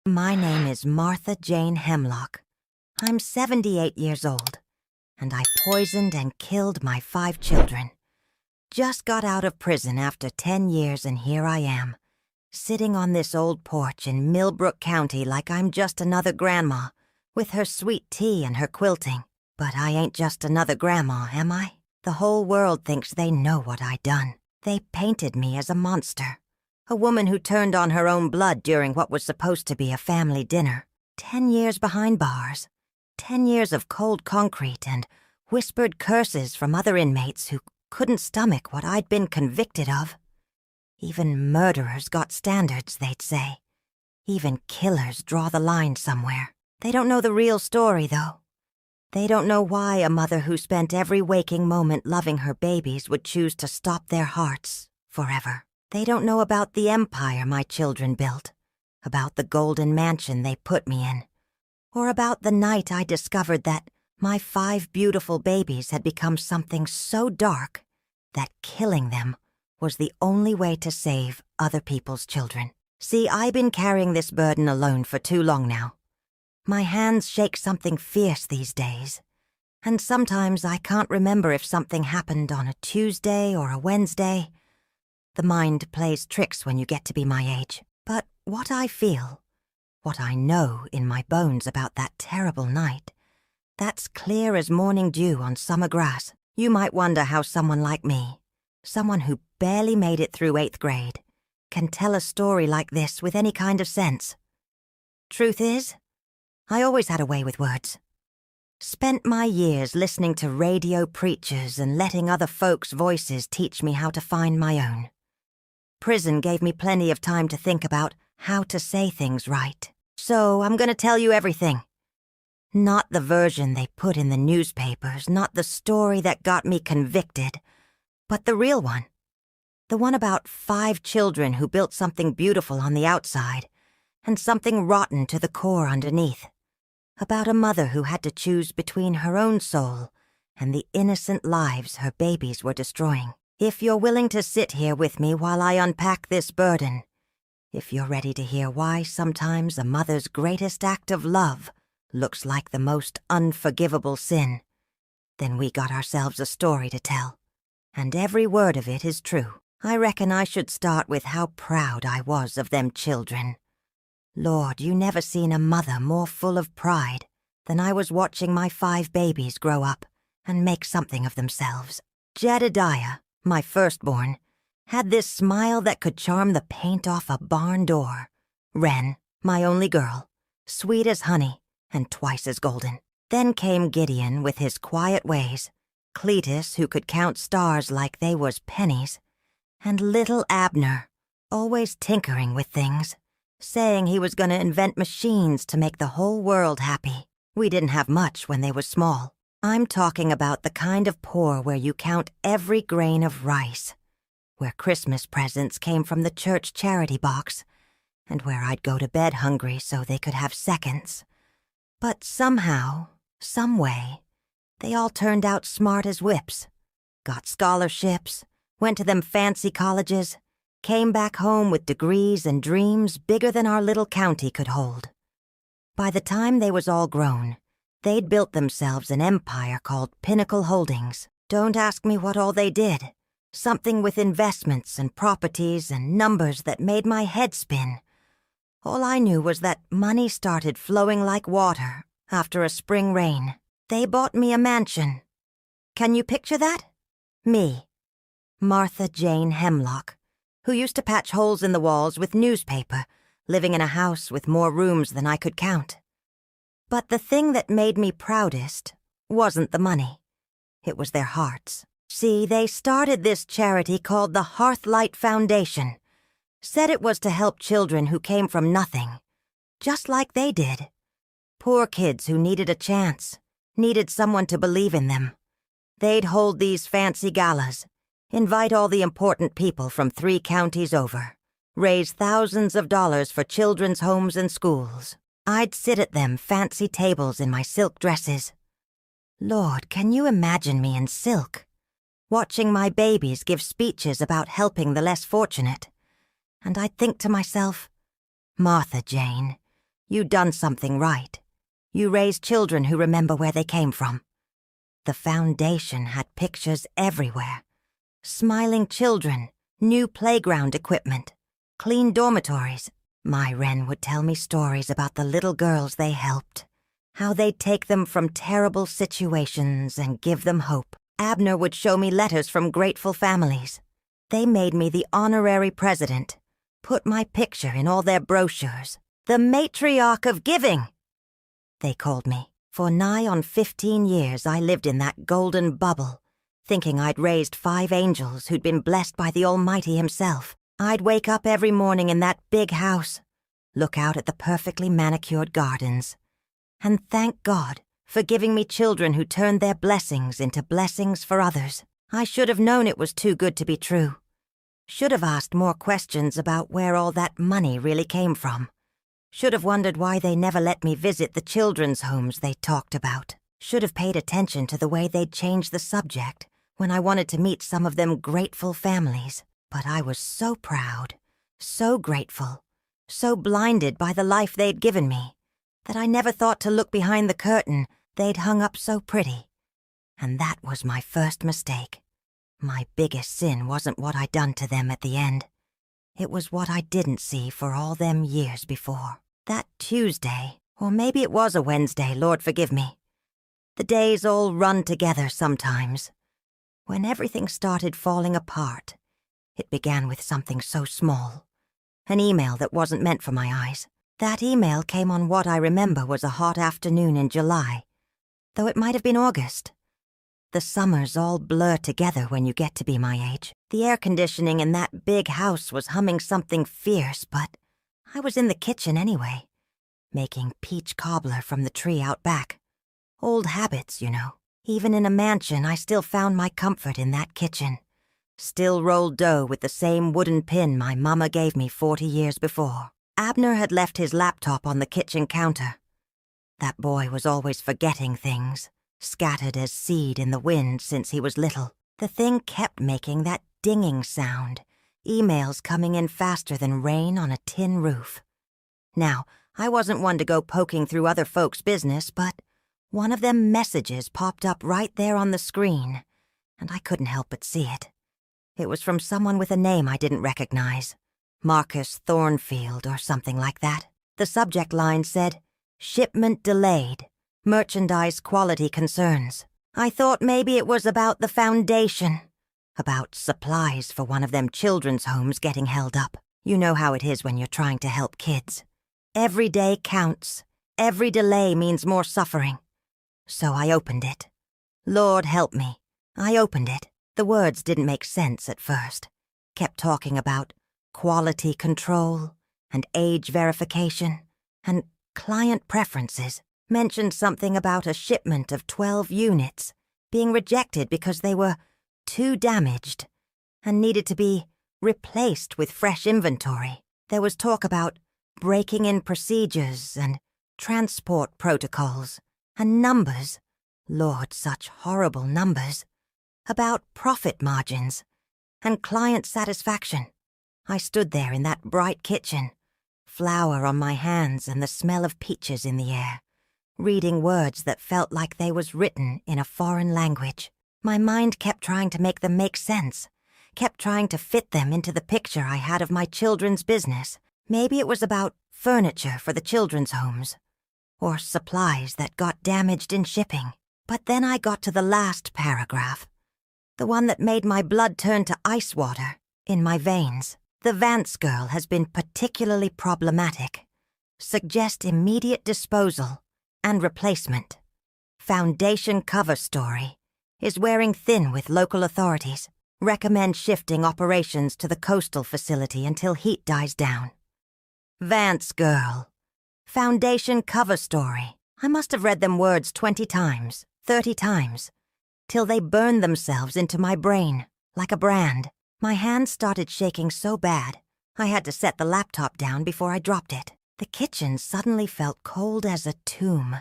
My name is Martha Jane Hemlock. I'm 78 years old, and I poisoned and killed my 5 children. Just got out of prison after 10 years, and here I am, sitting on this old porch in Millbrook County like I'm just another grandma, with her sweet tea and her quilting. But I ain't just another grandma, am I? The whole world thinks they know what I done. They painted me as a monster. A woman who turned on her own blood during what was supposed to be a family dinner. 10 years behind bars. 10 years of cold concrete and whispered curses from other inmates who couldn't stomach what I'd been convicted of. Even murderers got standards, they'd say. Even killers draw the line somewhere. They don't know the real story, though. They don't know why a mother who spent every waking moment loving her babies would choose to stop their hearts forever. They don't know about the empire my children built, about the golden mansion they put me in, or about the night I discovered that my 5 beautiful babies had become something so dark that killing them was the only way to save other people's children. See, I've been carrying this burden alone for too long now. My hands shake something fierce these days, and sometimes I can't remember if something happened on a Tuesday or a Wednesday. The mind plays tricks when you get to be my age. But what I feel, what I know in my bones about that terrible night, that's clear as morning dew on summer grass. You might wonder how someone like me, someone who barely made it through 8th grade, can tell a story like this with any kind of sense. Truth is, I always had a way with words. Spent my years listening to radio preachers and letting other folks' voices teach me how to find my own. Prison gave me plenty of time to think about how to say things right. So I'm going to tell you everything. Not the version they put in the newspapers, not the story that got me convicted, but the real one. The one about 5 children who built something beautiful on the outside and something rotten to the core underneath. About a mother who had to choose between her own soul and the innocent lives her babies were destroying. If you're willing to sit here with me while I unpack this burden, if you're ready to hear why sometimes a mother's greatest act of love looks like the most unforgivable sin, then we got ourselves a story to tell. And every word of it is true. I reckon I should start with how proud I was of them children. Lord, you never seen a mother more full of pride than I was watching my 5 babies grow up and make something of themselves. Jedediah, my firstborn, had this smile that could charm the paint off a barn door. Wren, my only girl, sweet as honey and twice as golden. Then came Gideon with his quiet ways, Cletus, who could count stars like they was pennies, and little Abner, always tinkering with things, saying he was going to invent machines to make the whole world happy. We didn't have much when they was small. I'm talking about the kind of poor where you count every grain of rice, where Christmas presents came from the church charity box, and where I'd go to bed hungry so they could have seconds. But somehow, some way, they all turned out smart as whips, got scholarships, went to them fancy colleges, came back home with degrees and dreams bigger than our little county could hold. By the time they was all grown, they'd built themselves an empire called Pinnacle Holdings. Don't ask me what all they did. Something with investments and properties and numbers that made my head spin. All I knew was that money started flowing like water after a spring rain. They bought me a mansion. Can you picture that? Me, Martha Jane Hemlock, who used to patch holes in the walls with newspaper, living in a house with more rooms than I could count. But the thing that made me proudest wasn't the money. It was their hearts. See, they started this charity called the Hearthlight Foundation. Said it was to help children who came from nothing, just like they did. Poor kids who needed a chance, needed someone to believe in them. They'd hold these fancy galas, invite all the important people from 3 counties over, raise thousands of dollars for children's homes and schools. I'd sit at them fancy tables in my silk dresses. Lord, can you imagine me in silk, watching my babies give speeches about helping the less fortunate? And I'd think to myself, Martha Jane, You done something right. You raised children who remember where they came from. The foundation had pictures everywhere. Smiling children, new playground equipment, clean dormitories. My Wren would tell me stories about the little girls they helped, how they'd take them from terrible situations and give them hope. Abner would show me letters from grateful families. They made me the honorary president, put my picture in all their brochures. The matriarch of giving, they called me. For nigh on 15 years I lived in that golden bubble, thinking I'd raised 5 angels who'd been blessed by the Almighty himself. I'd wake up every morning in that big house, look out at the perfectly manicured gardens, and thank God for giving me children who turned their blessings into blessings for others. I should have known it was too good to be true. Should have asked more questions about where all that money really came from. Should have wondered why they never let me visit the children's homes they talked about. Should have paid attention to the way they'd changed the subject when I wanted to meet some of them grateful families. But I was so proud, so grateful, so blinded by the life they'd given me, that I never thought to look behind the curtain they'd hung up so pretty. And that was my first mistake. My biggest sin wasn't what I'd done to them at the end. It was what I didn't see for all them years before. That Tuesday, or maybe it was a Wednesday, Lord forgive me. The days all run together sometimes. When everything started falling apart, it began with something so small. An email that wasn't meant for my eyes. That email came on what I remember was a hot afternoon in July, though it might have been August. The summers all blur together when you get to be my age. The air conditioning in that big house was humming something fierce, but I was in the kitchen anyway, making peach cobbler from the tree out back. Old habits, you know. Even in a mansion, I still found my comfort in that kitchen. Still rolled dough with the same wooden pin my mama gave me 40 years before. Abner had left his laptop on the kitchen counter. That boy was always forgetting things, scattered as seed in the wind since he was little. The thing kept making that dinging sound, emails coming in faster than rain on a tin roof. Now, I wasn't one to go poking through other folks' business, but one of them messages popped up right there on the screen, and I couldn't help but see it. It was from someone with a name I didn't recognize. Marcus Thornfield or something like that. The subject line said, "Shipment delayed. Merchandise quality concerns." I thought maybe it was about the foundation. About supplies for one of them children's homes getting held up. You know how it is when you're trying to help kids. Every day counts. Every delay means more suffering. So I opened it. Lord help me. I opened it. The words didn't make sense at first. Kept talking about quality control and age verification and client preferences. Mentioned something about a shipment of 12 units being rejected because they were too damaged and needed to be replaced with fresh inventory. There was talk about breaking in procedures and transport protocols and numbers. Lord, such horrible numbers. About profit margins and client satisfaction. I stood there in that bright kitchen, flour on my hands and the smell of peaches in the air, reading words that felt like they was written in a foreign language. My mind kept trying to make them make sense, kept trying to fit them into the picture I had of my children's business. Maybe it was about furniture for the children's homes, or supplies that got damaged in shipping. But then I got to the last paragraph, the one that made my blood turn to ice water in my veins. The Vance girl has been particularly problematic. Suggest immediate disposal and replacement. Foundation cover story. Is wearing thin with local authorities. Recommend shifting operations to the coastal facility until heat dies down. Vance girl. Foundation cover story. I must have read them words 20 times, 30 times, till they burned themselves into my brain, like a brand. My hands started shaking so bad, I had to set the laptop down before I dropped it. The kitchen suddenly felt cold as a tomb,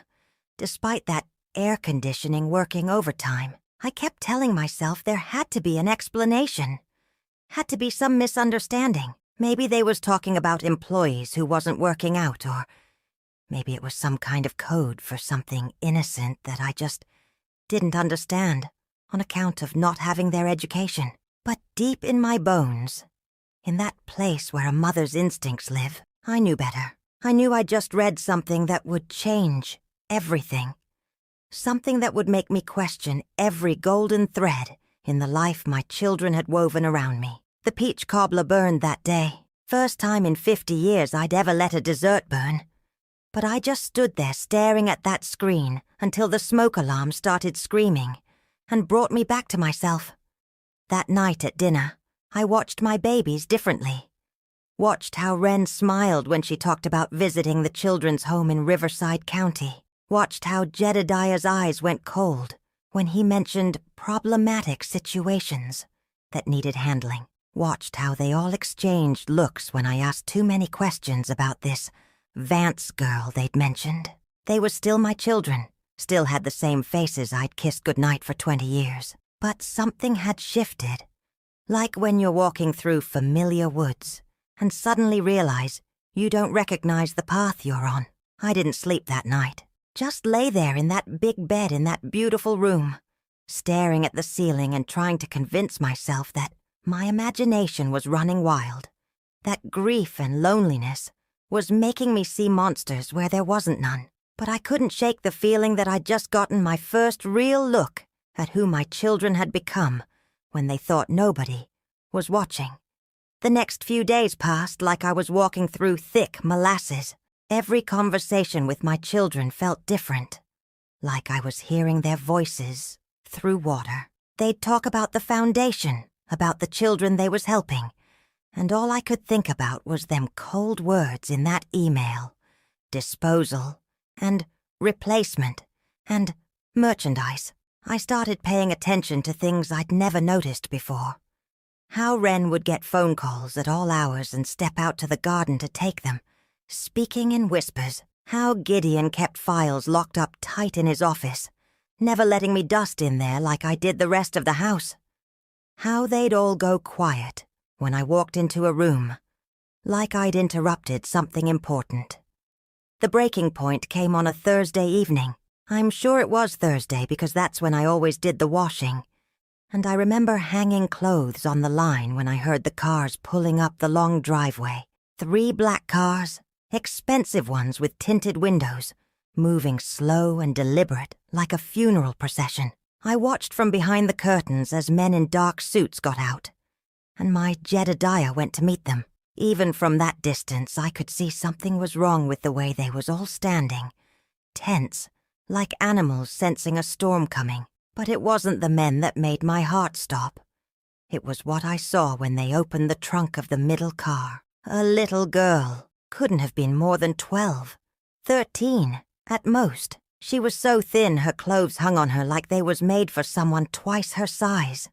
despite that air conditioning working overtime. I kept telling myself there had to be an explanation. Had to be some misunderstanding. Maybe they was talking about employees who wasn't working out, or Maybe it was some kind of code for something innocent that I just didn't understand on account of not having their education. But deep in my bones, in that place where a mother's instincts live, I knew better. I knew I'd just read something that would change everything. Something that would make me question every golden thread in the life my children had woven around me. The peach cobbler burned that day. First time in 50 years I'd ever let a dessert burn. But I just stood there staring at that screen until the smoke alarm started screaming and brought me back to myself. That night at dinner, I watched my babies differently. Watched how Wren smiled when she talked about visiting the children's home in Riverside County. Watched how Jedediah's eyes went cold when he mentioned problematic situations that needed handling. Watched how they all exchanged looks when I asked too many questions about this Vance girl they'd mentioned. They were still my children, still had the same faces I'd kissed goodnight for 20 years. But something had shifted, like when you're walking through familiar woods and suddenly realize you don't recognize the path you're on. I didn't sleep that night. Just lay there in that big bed in that beautiful room, staring at the ceiling and trying to convince myself that my imagination was running wild, that grief and loneliness was making me see monsters where there wasn't none. But I couldn't shake the feeling that I'd just gotten my first real look at who my children had become when they thought nobody was watching. The next few days passed like I was walking through thick molasses. Every conversation with my children felt different, like I was hearing their voices through water. They'd talk about the foundation, about the children they was helping, and all I could think about was them cold words in that email: disposal, and replacement, and merchandise. I started paying attention to things I'd never noticed before. How Wren would get phone calls at all hours and step out to the garden to take them, speaking in whispers. How Gideon kept files locked up tight in his office, never letting me dust in there like I did the rest of the house. How they'd all go quiet when I walked into a room, like I'd interrupted something important. The breaking point came on a Thursday evening. I'm sure it was Thursday because that's when I always did the washing. And I remember hanging clothes on the line when I heard the cars pulling up the long driveway. 3 black cars, expensive ones with tinted windows, moving slow and deliberate like a funeral procession. I watched from behind the curtains as men in dark suits got out, and my Jedediah went to meet them. Even from that distance, I could see something was wrong with the way they was all standing, tense, like animals sensing a storm coming. But it wasn't the men that made my heart stop. It was what I saw when they opened the trunk of the middle car. A little girl. Couldn't have been more than 12, 13, at most. She was so thin her clothes hung on her like they was made for someone twice her size.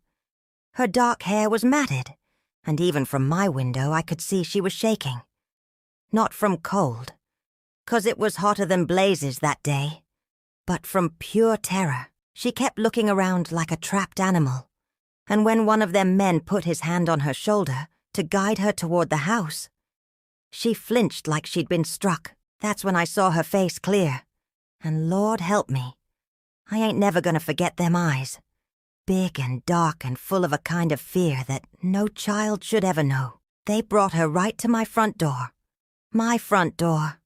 Her dark hair was matted, and even from my window I could see she was shaking. Not from cold, 'cause it was hotter than blazes that day, but from pure terror. She kept looking around like a trapped animal, and when one of them men put his hand on her shoulder to guide her toward the house, she flinched like she'd been struck. That's when I saw her face clear, and Lord help me, I ain't never gonna forget them eyes. Big and dark and full of a kind of fear that no child should ever know. They brought her right to my front door. My front door.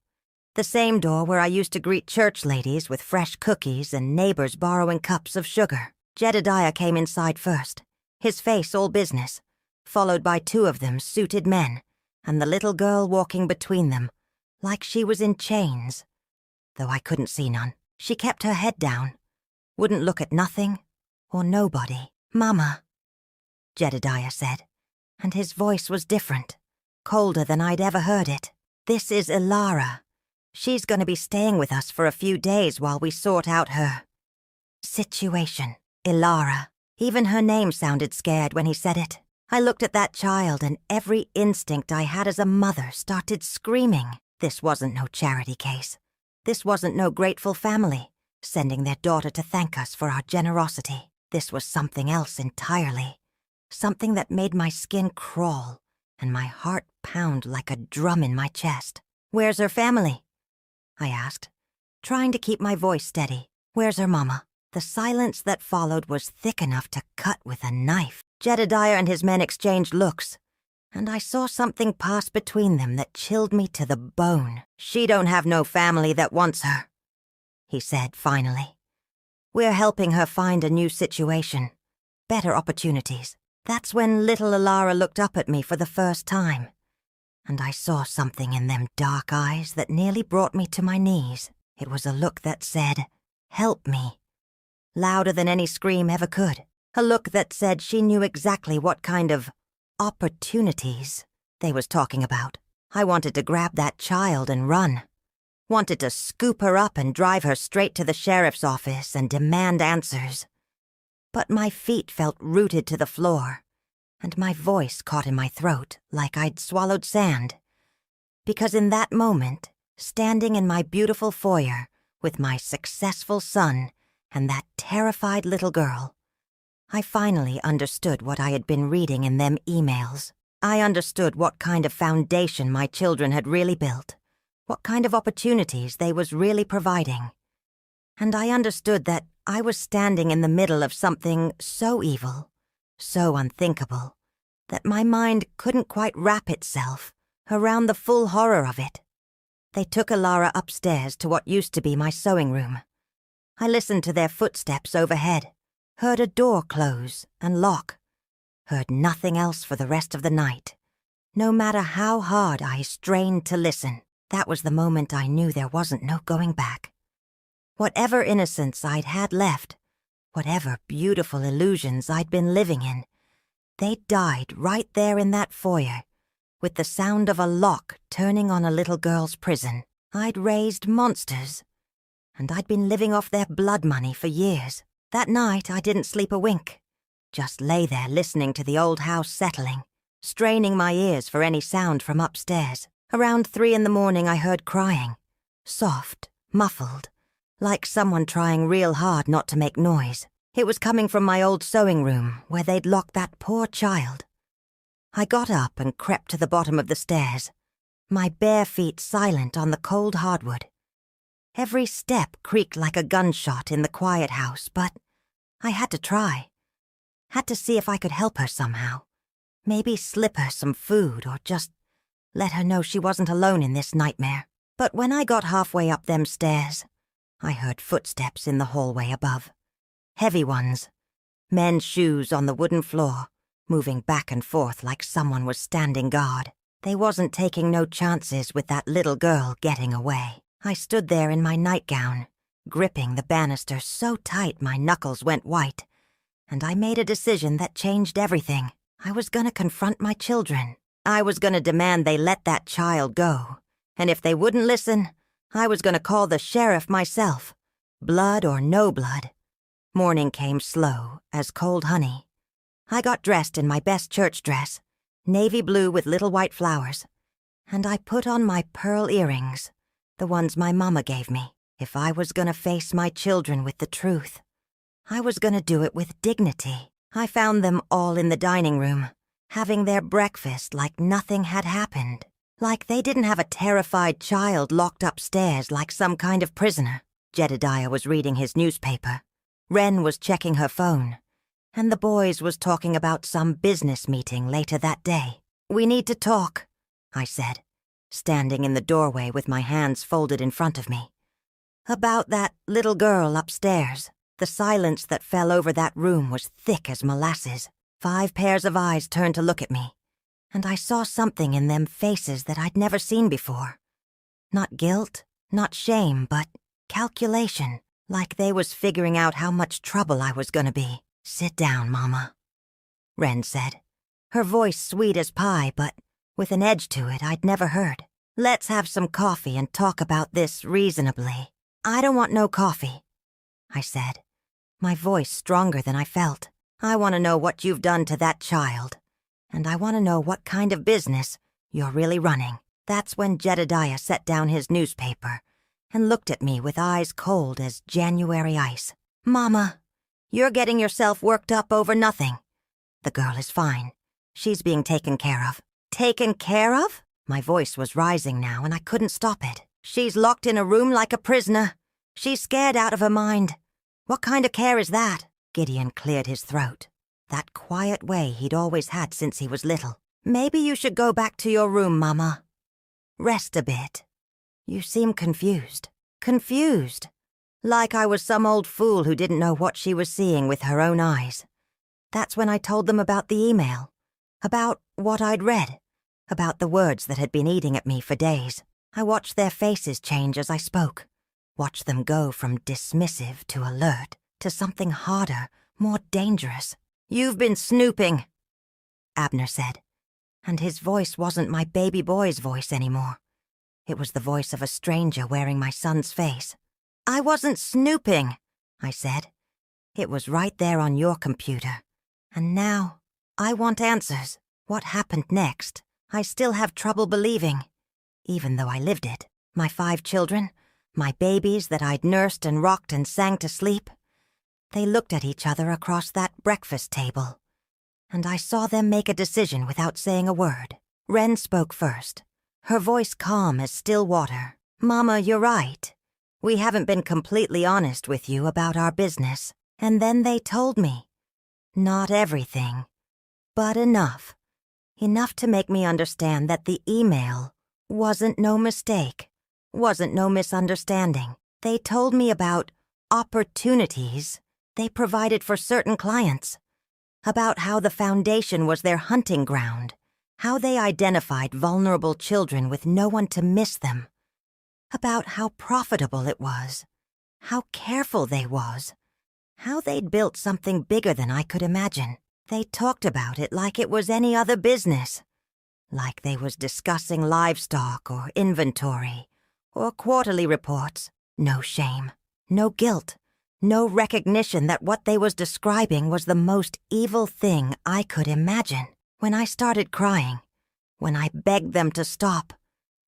The same door where I used to greet church ladies with fresh cookies and neighbors borrowing cups of sugar. Jedediah came inside first, his face all business, followed by 2 of them suited men, and the little girl walking between them, like she was in chains. Though I couldn't see none. She kept her head down, wouldn't look at nothing or nobody. "Mama," Jedediah said, and his voice was different, colder than I'd ever heard it. "This is Ilara. She's going to be staying with us for a few days while we sort out her situation." Ilara. Even her name sounded scared when he said it. I looked at that child and every instinct I had as a mother started screaming. This wasn't no charity case. This wasn't no grateful family sending their daughter to thank us for our generosity. This was something else entirely. Something that made my skin crawl and my heart pound like a drum in my chest. "Where's her family?" I asked, trying to keep my voice steady. Where's her mama? The silence that followed was thick enough to cut with a knife. Jedediah and his men exchanged looks, and I saw something pass between them that chilled me to the bone. She don't have no family that wants her, he said finally. We're helping her find a new situation, better opportunities. That's when little Alara looked up at me for the first time, and I saw something in them dark eyes that nearly brought me to my knees. It was a look that said, "Help me," louder than any scream ever could. A look that said she knew exactly what kind of opportunities they was talking about. I wanted to grab that child and run. Wanted to scoop her up and drive her straight to the sheriff's office and demand answers. But my feet felt rooted to the floor, and my voice caught in my throat like I'd swallowed sand. Because in that moment, standing in my beautiful foyer with my successful son and that terrified little girl, I finally understood what I had been reading in them emails. I understood what kind of foundation my children had really built, what kind of opportunities they was really providing. And I understood that I was standing in the middle of something so evil, so unthinkable, that my mind couldn't quite wrap itself around the full horror of it. They took Alara upstairs to what used to be my sewing room. I listened to their footsteps overhead, heard a door close and lock, heard nothing else for the rest of the night. No matter how hard I strained to listen, that was the moment I knew there wasn't no going back. Whatever innocence I'd had left, whatever beautiful illusions I'd been living in, they died right there in that foyer, with the sound of a lock turning on a little girl's prison. I'd raised monsters, and I'd been living off their blood money for years. That night I didn't sleep a wink, just lay there listening to the old house settling, straining my ears for any sound from upstairs. Around 3 a.m. I heard crying, soft, muffled, like someone trying real hard not to make noise. It was coming from my old sewing room, where they'd locked that poor child. I got up and crept to the bottom of the stairs, my bare feet silent on the cold hardwood. Every step creaked like a gunshot in the quiet house, but I had to try. Had to see if I could help her somehow. Maybe slip her some food or just let her know she wasn't alone in this nightmare. But when I got halfway up them stairs, I heard footsteps in the hallway above. Heavy ones. Men's shoes on the wooden floor, moving back and forth like someone was standing guard. They wasn't taking no chances with that little girl getting away. I stood there in my nightgown, gripping the banister so tight my knuckles went white, and I made a decision that changed everything. I was gonna confront my children. I was gonna demand they let that child go, and if they wouldn't listen, I was gonna call the sheriff myself, blood or no blood. Morning came slow as cold honey. I got dressed in my best church dress, navy blue with little white flowers, and I put on my pearl earrings, the ones my mama gave me. If I was gonna face my children with the truth, I was gonna do it with dignity. I found them all in the dining room, having their breakfast like nothing had happened. Like they didn't have a terrified child locked upstairs like some kind of prisoner. Jedediah was reading his newspaper. Wren was checking her phone. And the boys was talking about some business meeting later that day. "We need to talk," I said, standing in the doorway with my hands folded in front of me. "About that little girl upstairs." The silence that fell over that room was thick as molasses. 5 pairs of eyes turned to look at me, and I saw something in them faces that I'd never seen before. Not guilt, not shame, but calculation, like they was figuring out how much trouble I was gonna be. "Sit down, Mama," Wren said, her voice sweet as pie, but with an edge to it I'd never heard. "Let's have some coffee and talk about this reasonably." "I don't want no coffee," I said, my voice stronger than I felt. "I want to know what you've done to that child, and I want to know what kind of business you're really running." That's when Jedediah set down his newspaper and looked at me with eyes cold as January ice. "Mama, you're getting yourself worked up over nothing. The girl is fine. She's being taken care of." "Taken care of?" My voice was rising now, and I couldn't stop it. She's locked in a room like a prisoner. She's scared out of her mind. What kind of care is that? Gideon cleared his throat. That quiet way he'd always had since he was little. Maybe you should go back to your room, Mama. Rest a bit. You seem confused. Confused. Like I was some old fool who didn't know what she was seeing with her own eyes. That's when I told them about the email. About what I'd read. About the words that had been eating at me for days. I watched their faces change as I spoke. Watched them go from dismissive to alert to something harder, more dangerous. You've been snooping, Abner said. And his voice wasn't my baby boy's voice anymore. It was the voice of a stranger wearing my son's face. I wasn't snooping, I said. It was right there on your computer. And now, I want answers. What happened next? I still have trouble believing. Even though I lived it. My 5 children, my babies that I'd nursed and rocked and sang to sleep. They looked at each other across that breakfast table. And I saw them make a decision without saying a word. Wren spoke first, her voice calm as still water. Mama, you're right. We haven't been completely honest with you about our business. And then they told me. Not everything, but enough. Enough to make me understand that the email wasn't no mistake, wasn't no misunderstanding. They told me about opportunities they provided for certain clients, about how the foundation was their hunting ground, how they identified vulnerable children with no one to miss them, about how profitable it was, how careful they was, how they'd built something bigger than I could imagine. They talked about it like it was any other business, like they was discussing livestock or inventory or quarterly reports. No shame, no guilt, no recognition that what they was describing was the most evil thing I could imagine. When I started crying, when I begged them to stop,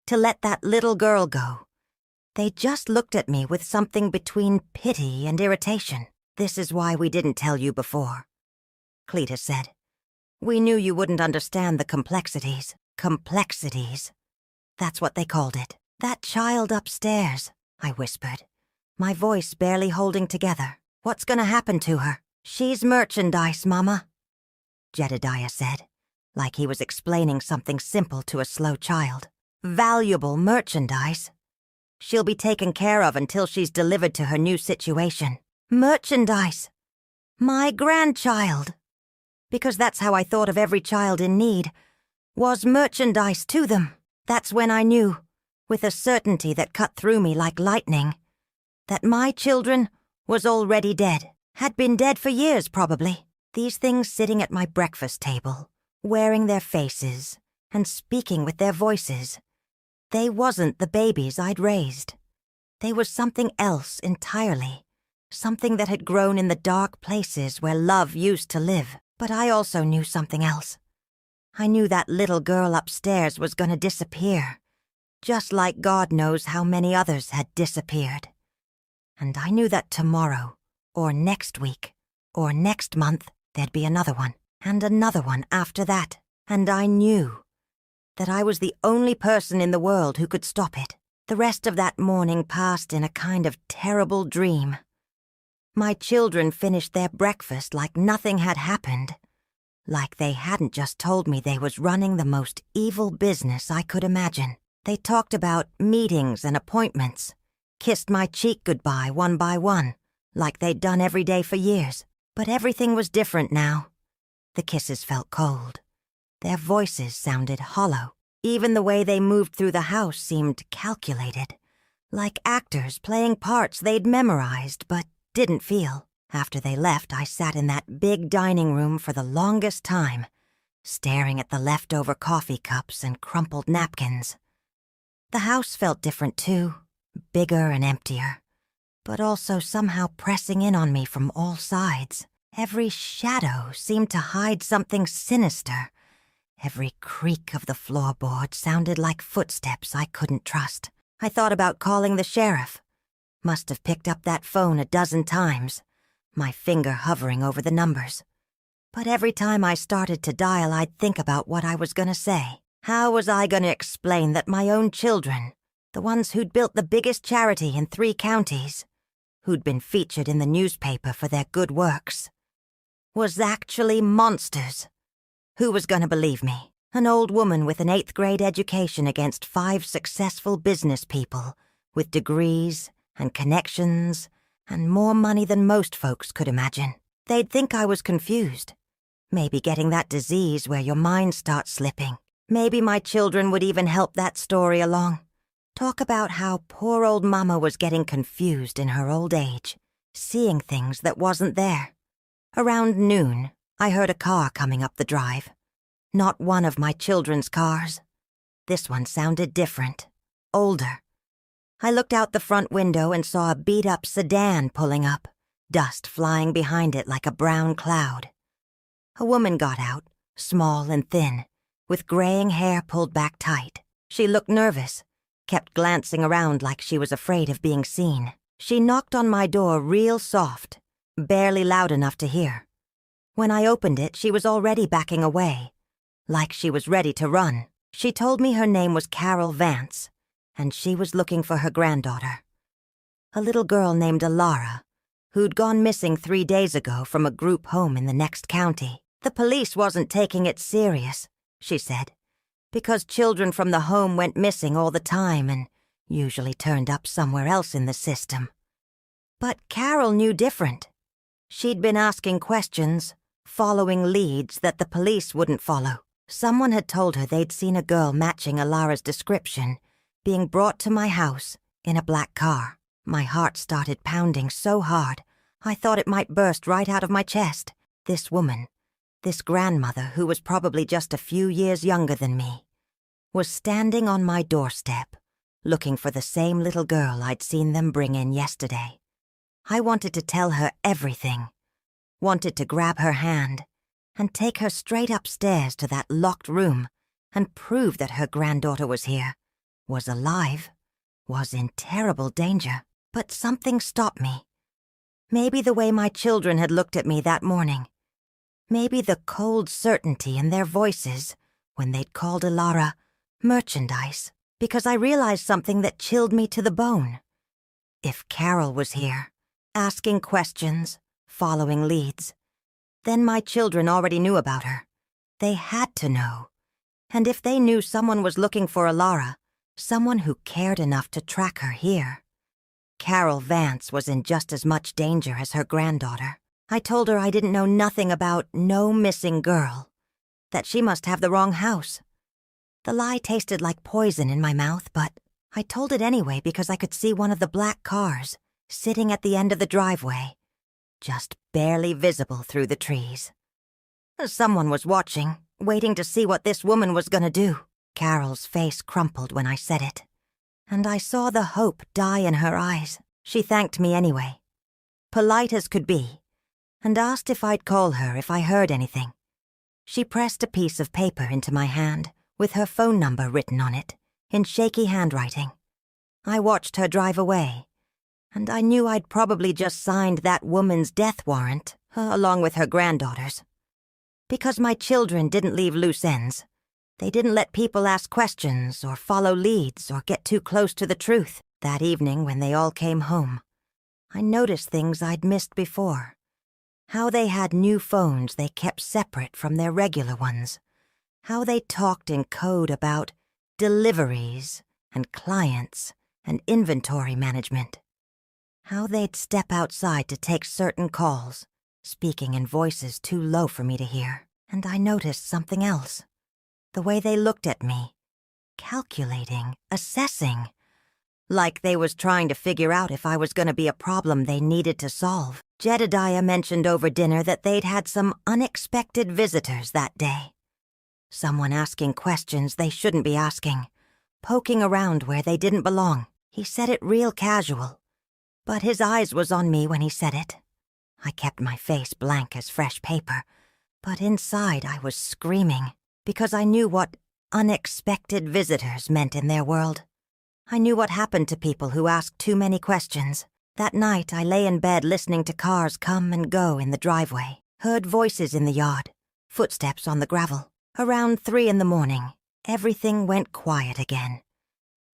to let that little girl go, they just looked at me with something between pity and irritation. This is why we didn't tell you before, Cletus said. We knew you wouldn't understand the complexities. Complexities. That's what they called it. That child upstairs, I whispered, my voice barely holding together. What's gonna happen to her? She's merchandise, Mama, Jedediah said, like he was explaining something simple to a slow child. Valuable merchandise. She'll be taken care of until she's delivered to her new situation. Merchandise. My grandchild. Because that's how I thought of every child in need, was merchandise to them. That's when I knew, with a certainty that cut through me like lightning, that my children was already dead, had been dead for years probably. These things sitting at my breakfast table, wearing their faces and speaking with their voices, they wasn't the babies I'd raised. They was something else entirely, something that had grown in the dark places where love used to live. But I also knew something else. I knew that little girl upstairs was gonna disappear, just like God knows how many others had disappeared. And I knew that tomorrow, or next week, or next month, there'd be another one, and another one after that. And I knew that I was the only person in the world who could stop it. The rest of that morning passed in a kind of terrible dream. My children finished their breakfast like nothing had happened, like they hadn't just told me they was running the most evil business I could imagine. They talked about meetings and appointments, kissed my cheek goodbye one by one, like they'd done every day for years. But everything was different now. The kisses felt cold. Their voices sounded hollow. Even the way they moved through the house seemed calculated, like actors playing parts they'd memorized but didn't feel. After they left, I sat in that big dining room for the longest time, staring at the leftover coffee cups and crumpled napkins. The house felt different too, bigger and emptier, but also somehow pressing in on me from all sides. Every shadow seemed to hide something sinister. Every creak of the floorboard sounded like footsteps I couldn't trust. I thought about calling the sheriff. Must have picked up that phone a dozen times, my finger hovering over the numbers. But every time I started to dial, I'd think about what I was gonna say. How was I gonna explain that my own children, The ones who'd built the biggest charity in 3 counties, who'd been featured in the newspaper for their good works, was actually monsters. Who was going to believe me? An old woman with an 8th grade education against 5 successful business people with degrees and connections and more money than most folks could imagine. They'd think I was confused. Maybe getting that disease where your mind starts slipping. Maybe my children would even help that story along. Talk about how poor old Mama was getting confused in her old age, seeing things that wasn't there. Around noon, I heard a car coming up the drive. Not one of my children's cars. This one sounded different, older. I looked out the front window and saw a beat-up sedan pulling up, dust flying behind it like a brown cloud. A woman got out, small and thin, with graying hair pulled back tight. She looked nervous, kept glancing around like she was afraid of being seen. She knocked on my door real soft, barely loud enough to hear. When I opened it, she was already backing away, like she was ready to run. She told me her name was Carol Vance, and she was looking for her granddaughter. A little girl named Alara, who'd gone missing 3 days ago from a group home in the next county. The police wasn't taking it serious, she said, because children from the home went missing all the time and usually turned up somewhere else in the system. But Carol knew different. She'd been asking questions, following leads that the police wouldn't follow. Someone had told her they'd seen a girl matching Alara's description being brought to my house in a black car. My heart started pounding so hard, I thought it might burst right out of my chest. This woman, this grandmother who was probably just a few years younger than me, was standing on my doorstep, looking for the same little girl I'd seen them bring in yesterday. I wanted to tell her everything, wanted to grab her hand and take her straight upstairs to that locked room and prove that her granddaughter was here, was alive, was in terrible danger. But something stopped me. Maybe the way my children had looked at me that morning. Maybe the cold certainty in their voices when they'd called Alara merchandise. Because I realized something that chilled me to the bone. If Carol was here, asking questions, following leads, then my children already knew about her. They had to know. And if they knew someone was looking for Alara, someone who cared enough to track her here, Carol Vance was in just as much danger as her granddaughter. I told her I didn't know nothing about no missing girl, that she must have the wrong house. The lie tasted like poison in my mouth, but I told it anyway because I could see one of the black cars sitting at the end of the driveway, just barely visible through the trees. Someone was watching, waiting to see what this woman was gonna do. Carol's face crumpled when I said it, and I saw the hope die in her eyes. She thanked me anyway, polite as could be, and asked if I'd call her if I heard anything. She pressed a piece of paper into my hand with her phone number written on it, in shaky handwriting. I watched her drive away, and I knew I'd probably just signed that woman's death warrant, along with her granddaughter's. Because my children didn't leave loose ends. They didn't let people ask questions or follow leads or get too close to the truth. That evening when they all came home, I noticed things I'd missed before. How they had new phones they kept separate from their regular ones. How they talked in code about deliveries and clients and inventory management. How they'd step outside to take certain calls, speaking in voices too low for me to hear. And I noticed something else. The way they looked at me, calculating, assessing, like they was trying to figure out if I was going to be a problem they needed to solve. Jedediah mentioned over dinner that they'd had some unexpected visitors that day. Someone asking questions they shouldn't be asking, poking around where they didn't belong. He said it real casual, but his eyes was on me when he said it. I kept my face blank as fresh paper, but inside I was screaming. Because I knew what unexpected visitors meant in their world. I knew what happened to people who asked too many questions. That night I lay in bed listening to cars come and go in the driveway, heard voices in the yard, footsteps on the gravel. Around 3 in the morning, everything went quiet again.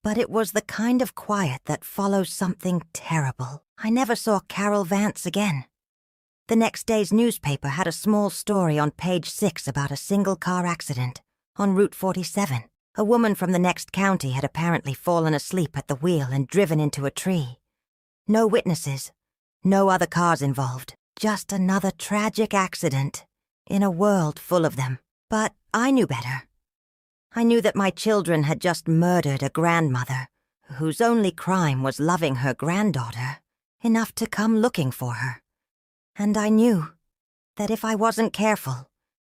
But it was the kind of quiet that follows something terrible. I never saw Carol Vance again. The next day's newspaper had a small story on page 6 about a single-car accident on Route 47. A woman from the next county had apparently fallen asleep at the wheel and driven into a tree. No witnesses, no other cars involved, just another tragic accident in a world full of them. But I knew better. I knew that my children had just murdered a grandmother whose only crime was loving her granddaughter enough to come looking for her. And I knew that if I wasn't careful,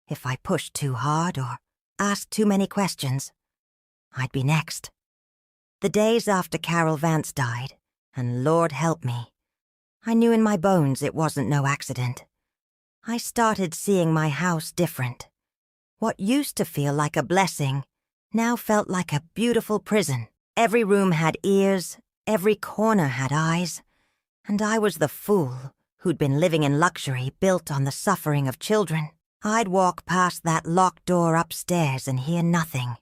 if I pushed too hard or asked too many questions, I'd be next. The days after Carol Vance died, and Lord help me, I knew in my bones it wasn't no accident. I started seeing my house different. What used to feel like a blessing now felt like a beautiful prison. Every room had ears, every corner had eyes, and I was the fool who'd been living in luxury built on the suffering of children. I'd walk past that locked door upstairs and hear nothing.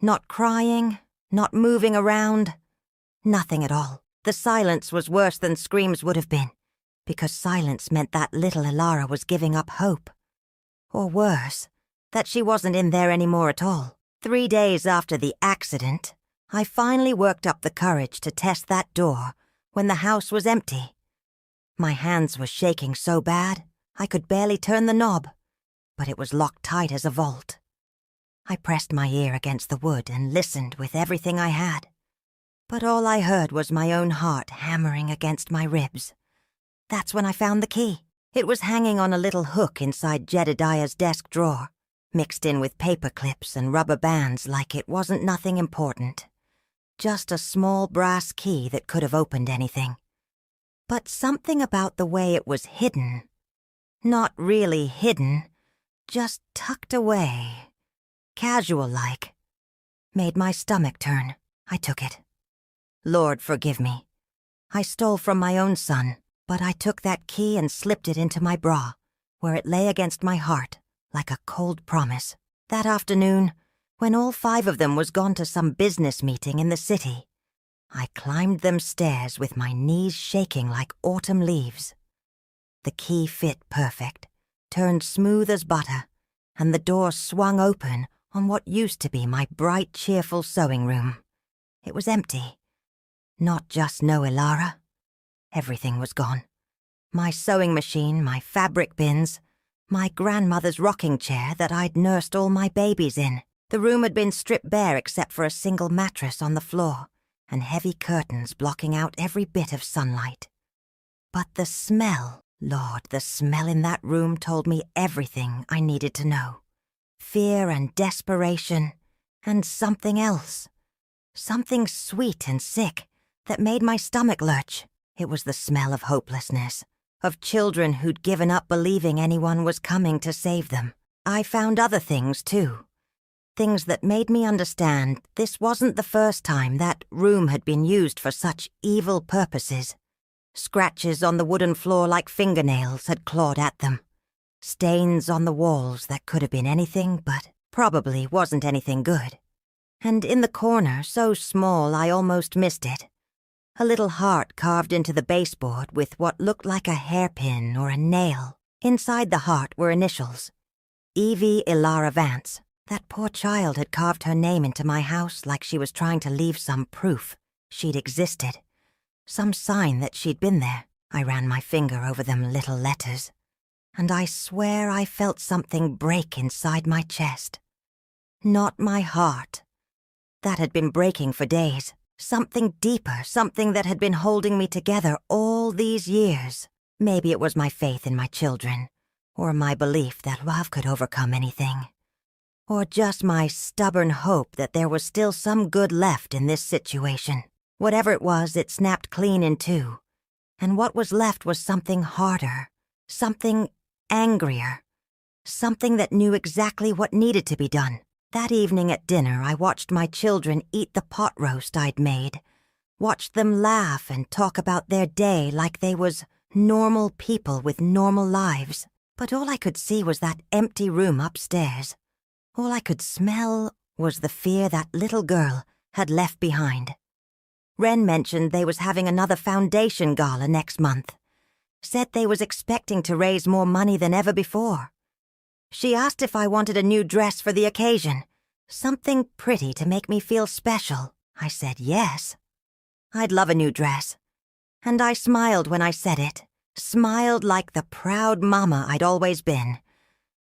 Not crying, not moving around, nothing at all. The silence was worse than screams would have been, because silence meant that little Ilara was giving up hope. Or worse, that she wasn't in there anymore at all. 3 days after the accident, I finally worked up the courage to test that door when the house was empty. My hands were shaking so bad, I could barely turn the knob, but it was locked tight as a vault. I pressed my ear against the wood and listened with everything I had. But all I heard was my own heart hammering against my ribs. That's when I found the key. It was hanging on a little hook inside Jedediah's desk drawer, mixed in with paper clips and rubber bands like it wasn't nothing important. Just a small brass key that could have opened anything. But something about the way it was hidden, not really hidden, just tucked away, casual-like, made my stomach turn. I took it. Lord forgive me. I stole from my own son, but I took that key and slipped it into my bra, where it lay against my heart like a cold promise. That afternoon, when all 5 of them was gone to some business meeting in the city, I climbed them stairs with my knees shaking like autumn leaves. The key fit perfect, turned smooth as butter, and the door swung open on what used to be my bright, cheerful sewing room. It was empty. Not just no Ilara. Everything was gone. My sewing machine, my fabric bins, my grandmother's rocking chair that I'd nursed all my babies in. The room had been stripped bare except for a single mattress on the floor and heavy curtains blocking out every bit of sunlight. But the smell, Lord, the smell in that room told me everything I needed to know. Fear and desperation, and something else. Something sweet and sick that made my stomach lurch. It was the smell of hopelessness, of children who'd given up believing anyone was coming to save them. I found other things, too. Things that made me understand this wasn't the first time that room had been used for such evil purposes. Scratches on the wooden floor like fingernails had clawed at them. Stains on the walls that could have been anything but probably wasn't anything good. And in the corner, so small I almost missed it, a little heart carved into the baseboard with what looked like a hairpin or a nail. Inside the heart were initials. Evie Ilara Vance. That poor child had carved her name into my house like she was trying to leave some proof she'd existed. Some sign that she'd been there. I ran my finger over them little letters, and I swear I felt something break inside my chest. Not my heart. That had been breaking for days. Something deeper, something that had been holding me together all these years. Maybe it was my faith in my children, or my belief that love could overcome anything. Or just my stubborn hope that there was still some good left in this situation. Whatever it was, it snapped clean in two, and what was left was something harder, something angrier, something that knew exactly what needed to be done. That evening at dinner, I watched my children eat the pot roast I'd made, watched them laugh and talk about their day like they was normal people with normal lives. But all I could see was that empty room upstairs. All I could smell was the fear that little girl had left behind. Wren mentioned they was having another foundation gala next month. Said they was expecting to raise more money than ever before. She asked if I wanted a new dress for the occasion, something pretty to make me feel special. I said yes. I'd love a new dress. And I smiled when I said it, smiled like the proud mama I'd always been.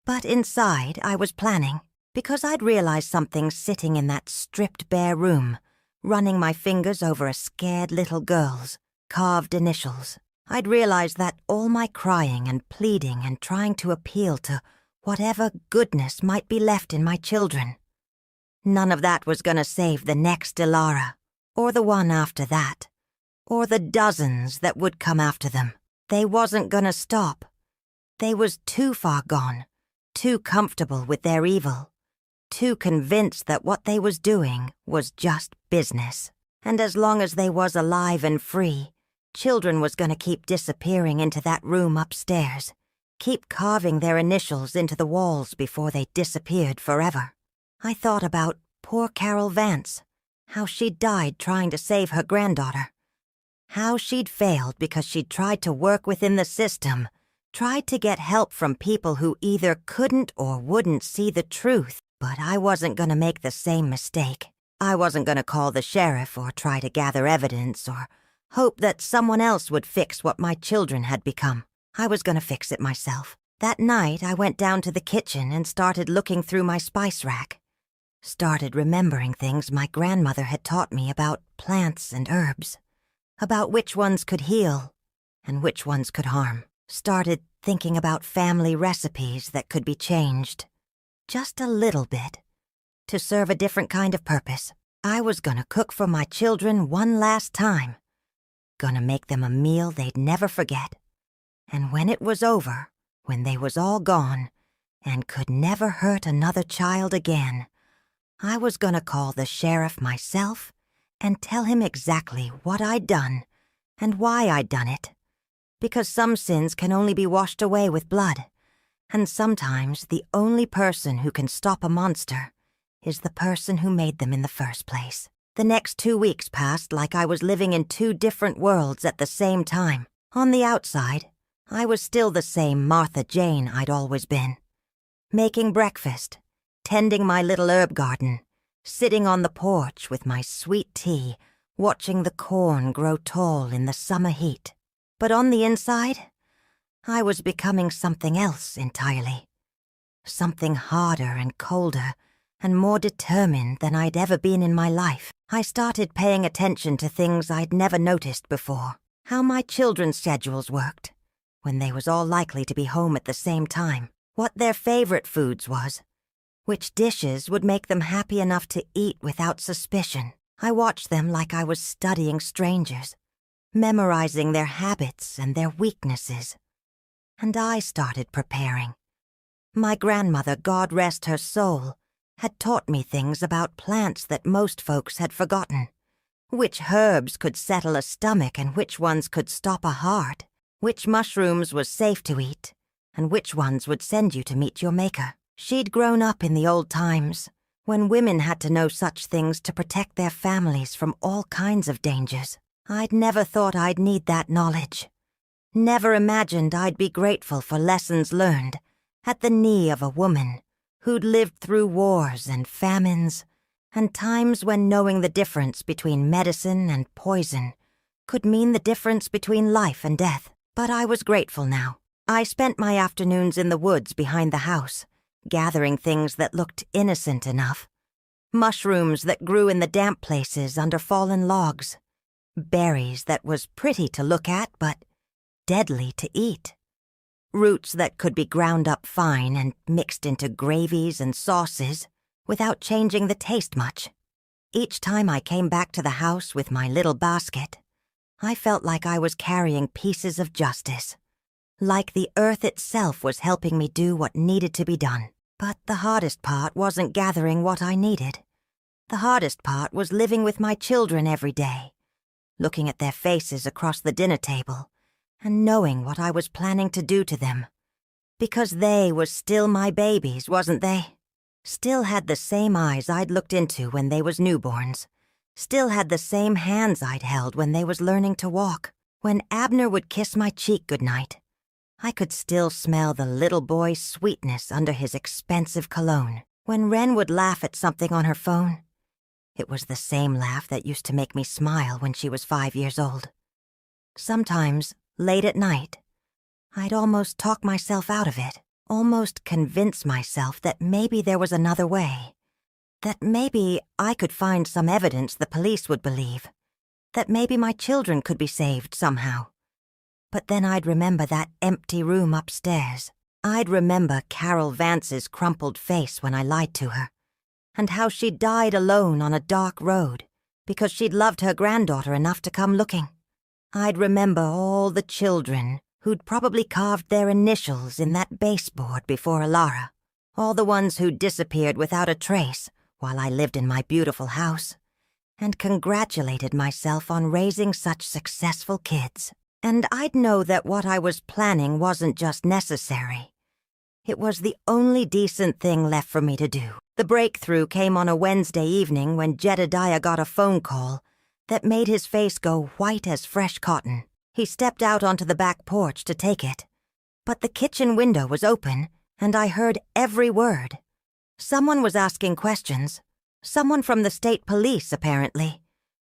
But inside I was planning, because I'd realized something sitting in that stripped bare room, running my fingers over a scared little girl's carved initials. I'd realized that all my crying and pleading and trying to appeal to whatever goodness might be left in my children, none of that was going to save the next Ilara, or the one after that, or the dozens that would come after them. They wasn't going to stop. They was too far gone, too comfortable with their evil, too convinced that what they was doing was just business. And as long as they was alive and free, children was going to keep disappearing into that room upstairs, keep carving their initials into the walls before they disappeared forever. I thought about poor Carol Vance, how she'd died trying to save her granddaughter, how she'd failed because she'd tried to work within the system, tried to get help from people who either couldn't or wouldn't see the truth. But I wasn't going to make the same mistake. I wasn't going to call the sheriff or try to gather evidence or hope that someone else would fix what my children had become. I was going to fix it myself. That night, I went down to the kitchen and started looking through my spice rack. Started remembering things my grandmother had taught me about plants and herbs, about which ones could heal and which ones could harm. Started thinking about family recipes that could be changed, just a little bit, to serve a different kind of purpose. I was gonna cook for my children one last time, gonna make them a meal they'd never forget. And when it was over, when they was all gone, and could never hurt another child again, I was gonna call the sheriff myself and tell him exactly what I'd done and why I'd done it. Because some sins can only be washed away with blood, and sometimes the only person who can stop a monster is the person who made them in the first place. The next 2 weeks passed like I was living in 2 different worlds at the same time. On the outside, I was still the same Martha Jane I'd always been. Making breakfast, tending my little herb garden, sitting on the porch with my sweet tea, watching the corn grow tall in the summer heat. But on the inside, I was becoming something else entirely. Something harder and colder and more determined than I'd ever been in my life. I started paying attention to things I'd never noticed before. How my children's schedules worked, when they was all likely to be home at the same time, what their favorite foods was, which dishes would make them happy enough to eat without suspicion. I watched them like I was studying strangers, memorizing their habits and their weaknesses. And I started preparing. My grandmother, God rest her soul, had taught me things about plants that most folks had forgotten. Which herbs could settle a stomach and which ones could stop a heart. Which mushrooms was safe to eat and which ones would send you to meet your maker. She'd grown up in the old times, when women had to know such things to protect their families from all kinds of dangers. I'd never thought I'd need that knowledge. Never imagined I'd be grateful for lessons learned at the knee of a woman who'd lived through wars and famines and times when knowing the difference between medicine and poison could mean the difference between life and death. But I was grateful now. I spent my afternoons in the woods behind the house, gathering things that looked innocent enough. Mushrooms that grew in the damp places under fallen logs. Berries that was pretty to look at but deadly to eat. Roots that could be ground up fine and mixed into gravies and sauces without changing the taste much. Each time I came back to the house with my little basket, I felt like I was carrying pieces of justice, like the earth itself was helping me do what needed to be done. But the hardest part wasn't gathering what I needed. The hardest part was living with my children every day, looking at their faces across the dinner table, and knowing what I was planning to do to them. Because they was still my babies, wasn't they? Still had the same eyes I'd looked into when they was newborns, Still had the same hands I'd held when they was learning to walk. When Abner would kiss my cheek goodnight, I could still smell the little boy's sweetness under his expensive cologne. When Wren would laugh at something on her phone, it was the same laugh that used to make me smile when she was 5 years old. Sometimes, late at night, I'd almost talk myself out of it, almost convince myself that maybe there was another way, that maybe I could find some evidence the police would believe, that maybe my children could be saved somehow. But then I'd remember that empty room upstairs. I'd remember Carol Vance's crumpled face when I lied to her, and how she'd died alone on a dark road because she'd loved her granddaughter enough to come looking. I'd remember all the children who'd probably carved their initials in that baseboard before Alara, all the ones who'd disappeared without a trace while I lived in my beautiful house, and congratulated myself on raising such successful kids. And I'd know that what I was planning wasn't just necessary. It was the only decent thing left for me to do. The breakthrough came on a Wednesday evening when Jedediah got a phone call that made his face go white as fresh cotton. He stepped out onto the back porch to take it, but the kitchen window was open, and I heard every word. Someone was asking questions, someone from the state police, apparently,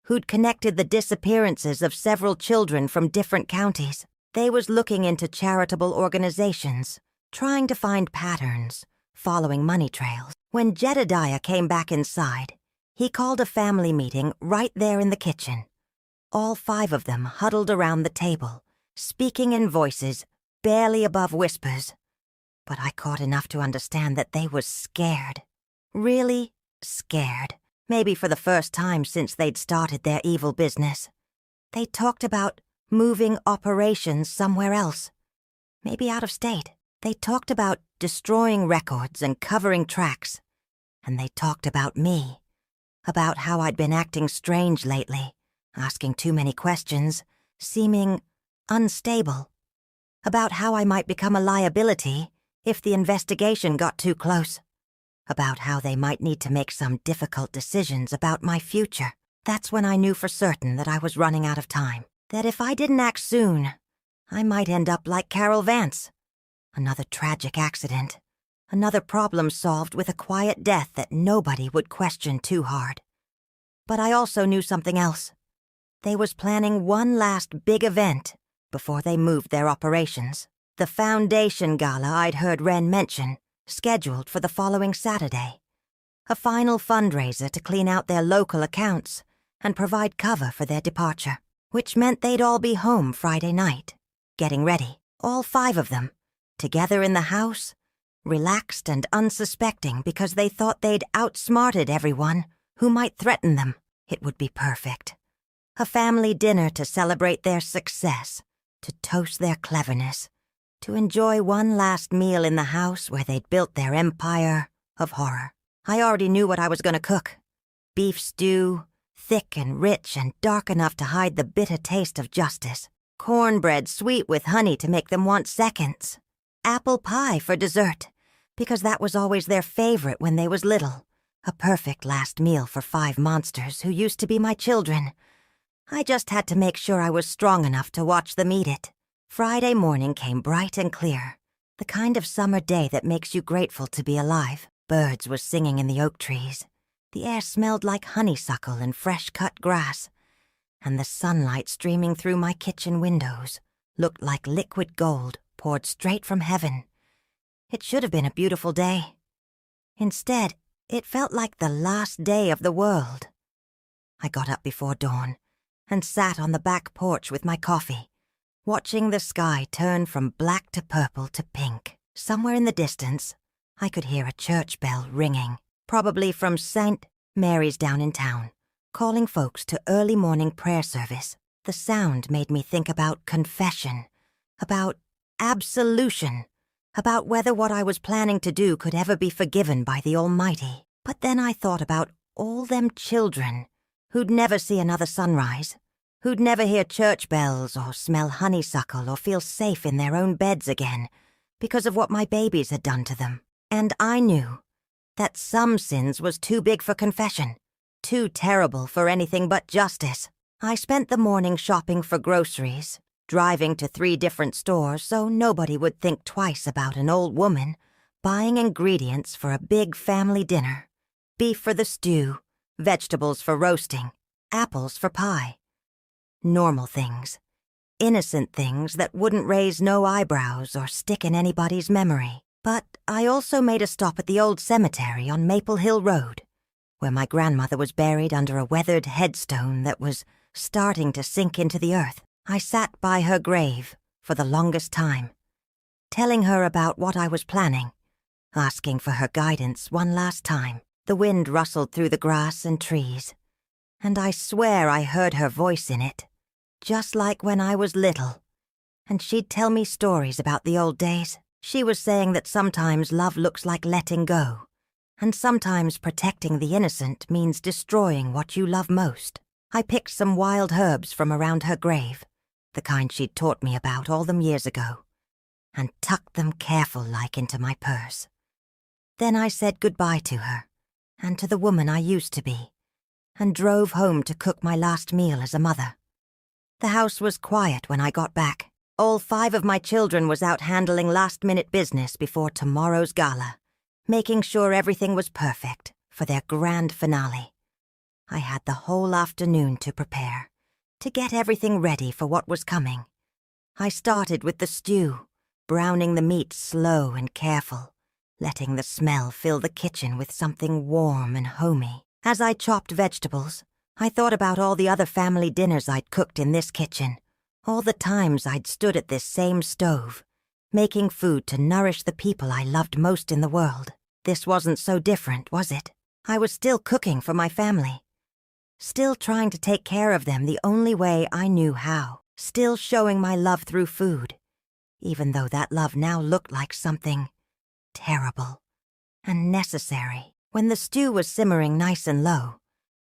who'd connected the disappearances of several children from different counties. They was looking into charitable organizations, trying to find patterns, following money trails. When Jedediah came back inside, he called a family meeting right there in the kitchen. All 5 of them huddled around the table, speaking in voices barely above whispers. But I caught enough to understand that they was scared. Really scared. Maybe for the first time since they'd started their evil business. They talked about moving operations somewhere else, maybe out of state. They talked about destroying records and covering tracks. And they talked about me, about how I'd been acting strange lately, asking too many questions, seeming unstable, about how I might become a liability if the investigation got too close, about how they might need to make some difficult decisions about my future. That's when I knew for certain that I was running out of time, that if I didn't act soon, I might end up like Carol Vance. Another tragic accident, another problem solved with a quiet death that nobody would question too hard. But I also knew something else. They was planning one last big event before they moved their operations. The foundation gala I'd heard Wren mention, scheduled for the following Saturday. A final fundraiser to clean out their local accounts and provide cover for their departure, which meant they'd all be home Friday night, getting ready, all 5 of them, together in the house, relaxed and unsuspecting because they thought they'd outsmarted everyone who might threaten them. It would be perfect. A family dinner to celebrate their success, to toast their cleverness, to enjoy one last meal in the house where they'd built their empire of horror. I already knew what I was going to cook. Beef stew, thick and rich and dark enough to hide the bitter taste of justice. Cornbread sweet with honey to make them want seconds. Apple pie for dessert, because that was always their favorite when they was little. A perfect last meal for 5 monsters who used to be my children. I just had to make sure I was strong enough to watch them eat it. Friday morning came bright and clear, the kind of summer day that makes you grateful to be alive. Birds were singing in the oak trees. The air smelled like honeysuckle and fresh-cut grass, and the sunlight streaming through my kitchen windows looked like liquid gold poured straight from heaven. It should have been a beautiful day. Instead, it felt like the last day of the world. I got up before dawn and sat on the back porch with my coffee, watching the sky turn from black to purple to pink. Somewhere in the distance, I could hear a church bell ringing, probably from St. Mary's down in town, calling folks to early morning prayer service. The sound made me think about confession, about absolution, about whether what I was planning to do could ever be forgiven by the Almighty. But then I thought about all them children who'd never see another sunrise, who'd never hear church bells or smell honeysuckle or feel safe in their own beds again because of what my babies had done to them. And I knew that some sins was too big for confession, too terrible for anything but justice. I spent the morning shopping for groceries, driving to 3 different stores so nobody would think twice about an old woman buying ingredients for a big family dinner. Beef for the stew, vegetables for roasting, apples for pie. Normal things. Innocent things that wouldn't raise no eyebrows or stick in anybody's memory. But I also made a stop at the old cemetery on Maple Hill Road, where my grandmother was buried under a weathered headstone that was starting to sink into the earth. I sat by her grave for the longest time, telling her about what I was planning, asking for her guidance one last time. The wind rustled through the grass and trees, and I swear I heard her voice in it, just like when I was little, and she'd tell me stories about the old days. She was saying that sometimes love looks like letting go, and sometimes protecting the innocent means destroying what you love most. I picked some wild herbs from around her grave, the kind she'd taught me about all them years ago, and tucked them careful-like into my purse. Then I said goodbye to her, and to the woman I used to be, and drove home to cook my last meal as a mother. The house was quiet when I got back. All 5 of my children was out handling last-minute business before tomorrow's gala, making sure everything was perfect for their grand finale. I had the whole afternoon to prepare, to get everything ready for what was coming. I started with the stew, browning the meat slow and careful, letting the smell fill the kitchen with something warm and homey. As I chopped vegetables, I thought about all the other family dinners I'd cooked in this kitchen, all the times I'd stood at this same stove, making food to nourish the people I loved most in the world. This wasn't so different, was it? I was still cooking for my family, still trying to take care of them the only way I knew how, still showing my love through food, even though that love now looked like something terrible and necessary. When the stew was simmering nice and low,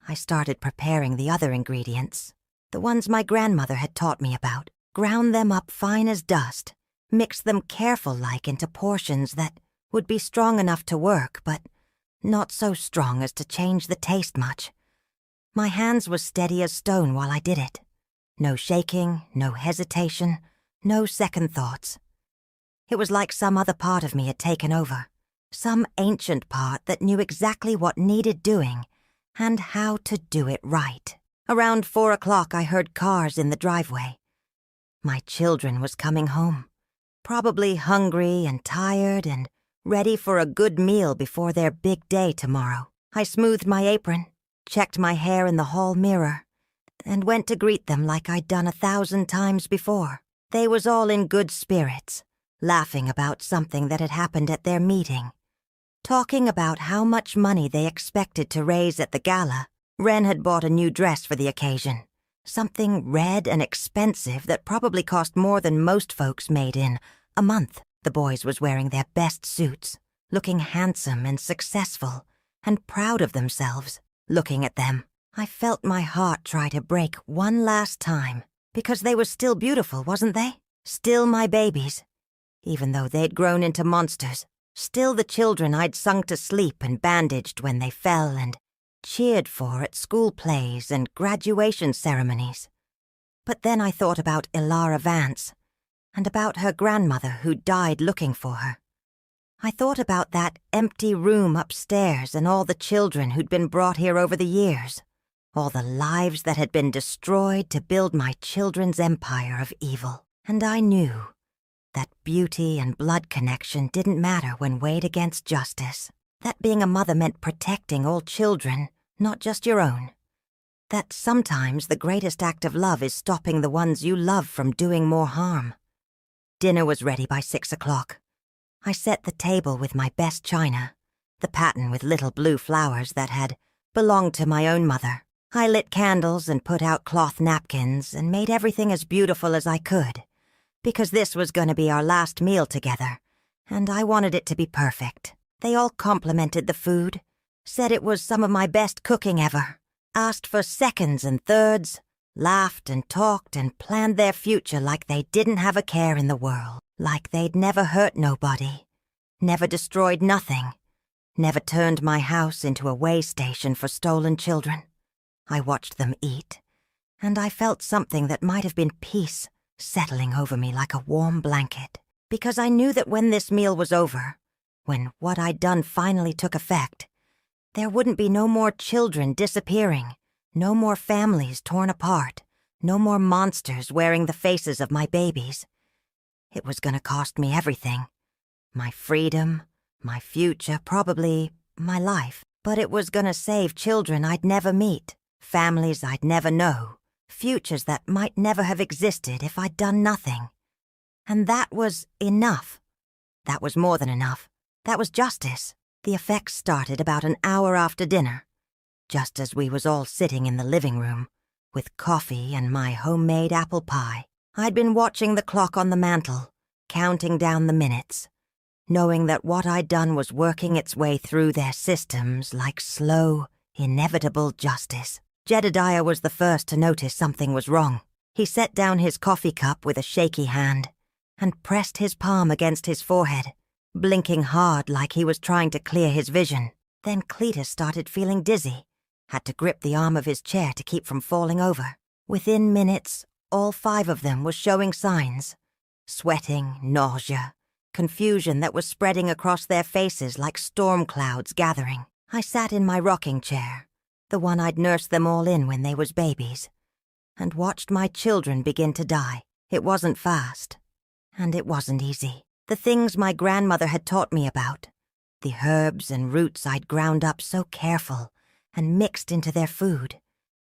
I started preparing the other ingredients, the ones my grandmother had taught me about. Ground them up fine as dust, mixed them careful-like into portions that would be strong enough to work, but not so strong as to change the taste much. My hands were steady as stone while I did it. No shaking, no hesitation, no second thoughts. It was like some other part of me had taken over, some ancient part that knew exactly what needed doing and how to do it right. Around 4 o'clock, I heard cars in the driveway. My children was coming home, probably hungry and tired and ready for a good meal before their big day tomorrow. I smoothed my apron, checked my hair in the hall mirror, and went to greet them like I'd done 1,000 times before. They was all in good spirits, laughing about something that had happened at their meeting, talking about how much money they expected to raise at the gala. Wren had bought a new dress for the occasion, something red and expensive that probably cost more than most folks made in a month. The boys was wearing their best suits, looking handsome and successful and proud of themselves. Looking at them, I felt my heart try to break one last time, because they were still beautiful, wasn't they? Still my babies, even though they'd grown into monsters. Still the children I'd sung to sleep and bandaged when they fell and cheered for at school plays and graduation ceremonies. But then I thought about Ilara Vance and about her grandmother who died looking for her. I thought about that empty room upstairs and all the children who'd been brought here over the years, all the lives that had been destroyed to build my children's empire of evil. And I knew that beauty and blood connection didn't matter when weighed against justice. That being a mother meant protecting all children, not just your own. That sometimes the greatest act of love is stopping the ones you love from doing more harm. Dinner was ready by 6 o'clock. I set the table with my best china, the pattern with little blue flowers that had belonged to my own mother. I lit candles and put out cloth napkins and made everything as beautiful as I could, because this was going to be our last meal together, and I wanted it to be perfect. They all complimented the food, said it was some of my best cooking ever, asked for seconds and thirds, laughed and talked and planned their future like they didn't have a care in the world, like they'd never hurt nobody, never destroyed nothing, never turned my house into a way station for stolen children. I watched them eat, and I felt something that might have been peace settling over me like a warm blanket, because I knew that when this meal was over, when what I'd done finally took effect, there wouldn't be no more children disappearing, no more families torn apart, no more monsters wearing the faces of my babies. It was gonna cost me everything. My freedom, my future, probably my life. But it was gonna save children I'd never meet, families I'd never know, futures that might never have existed if I'd done nothing. And that was enough. That was more than enough. That was justice. The effects started about an hour after dinner, just as we was all sitting in the living room, with coffee and my homemade apple pie. I'd been watching the clock on the mantel, counting down the minutes, knowing that what I'd done was working its way through their systems like slow, inevitable justice. Jedediah was the first to notice something was wrong. He set down his coffee cup with a shaky hand and pressed his palm against his forehead, blinking hard like he was trying to clear his vision. Then Cletus started feeling dizzy, had to grip the arm of his chair to keep from falling over. Within minutes, all 5 of them were showing signs: sweating, nausea, confusion that was spreading across their faces like storm clouds gathering. I sat in my rocking chair, the one I'd nursed them all in when they was babies, and watched my children begin to die. It wasn't fast, and it wasn't easy. The things my grandmother had taught me about, the herbs and roots I'd ground up so careful and mixed into their food,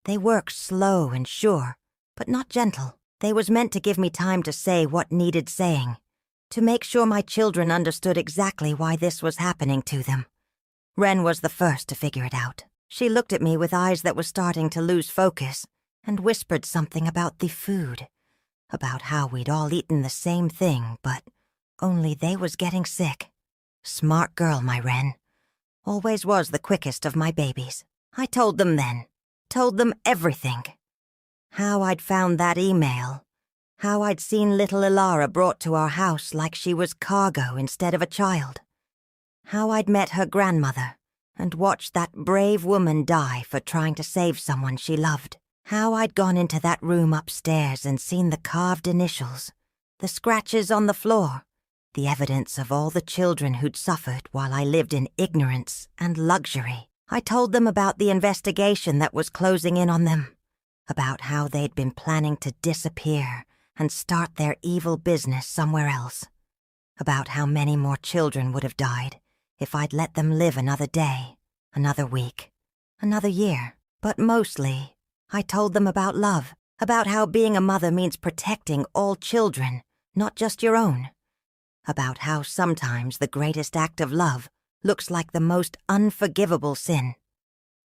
they worked slow and sure, but not gentle. They was meant to give me time to say what needed saying, to make sure my children understood exactly why this was happening to them. Wren was the first to figure it out. She looked at me with eyes that were starting to lose focus and whispered something about the food, about how we'd all eaten the same thing, but only they was getting sick. Smart girl, my Wren. Always was the quickest of my babies. I told them then. Told them everything. How I'd found that email. How I'd seen little Ilara brought to our house like she was cargo instead of a child. How I'd met her grandmother and watched that brave woman die for trying to save someone she loved. How I'd gone into that room upstairs and seen the carved initials, the scratches on the floor, the evidence of all the children who'd suffered while I lived in ignorance and luxury. I told them about the investigation that was closing in on them, about how they'd been planning to disappear and start their evil business somewhere else, about how many more children would have died if I'd let them live another day, another week, another year. But mostly, I told them about love, about how being a mother means protecting all children, not just your own. About how sometimes the greatest act of love looks like the most unforgivable sin.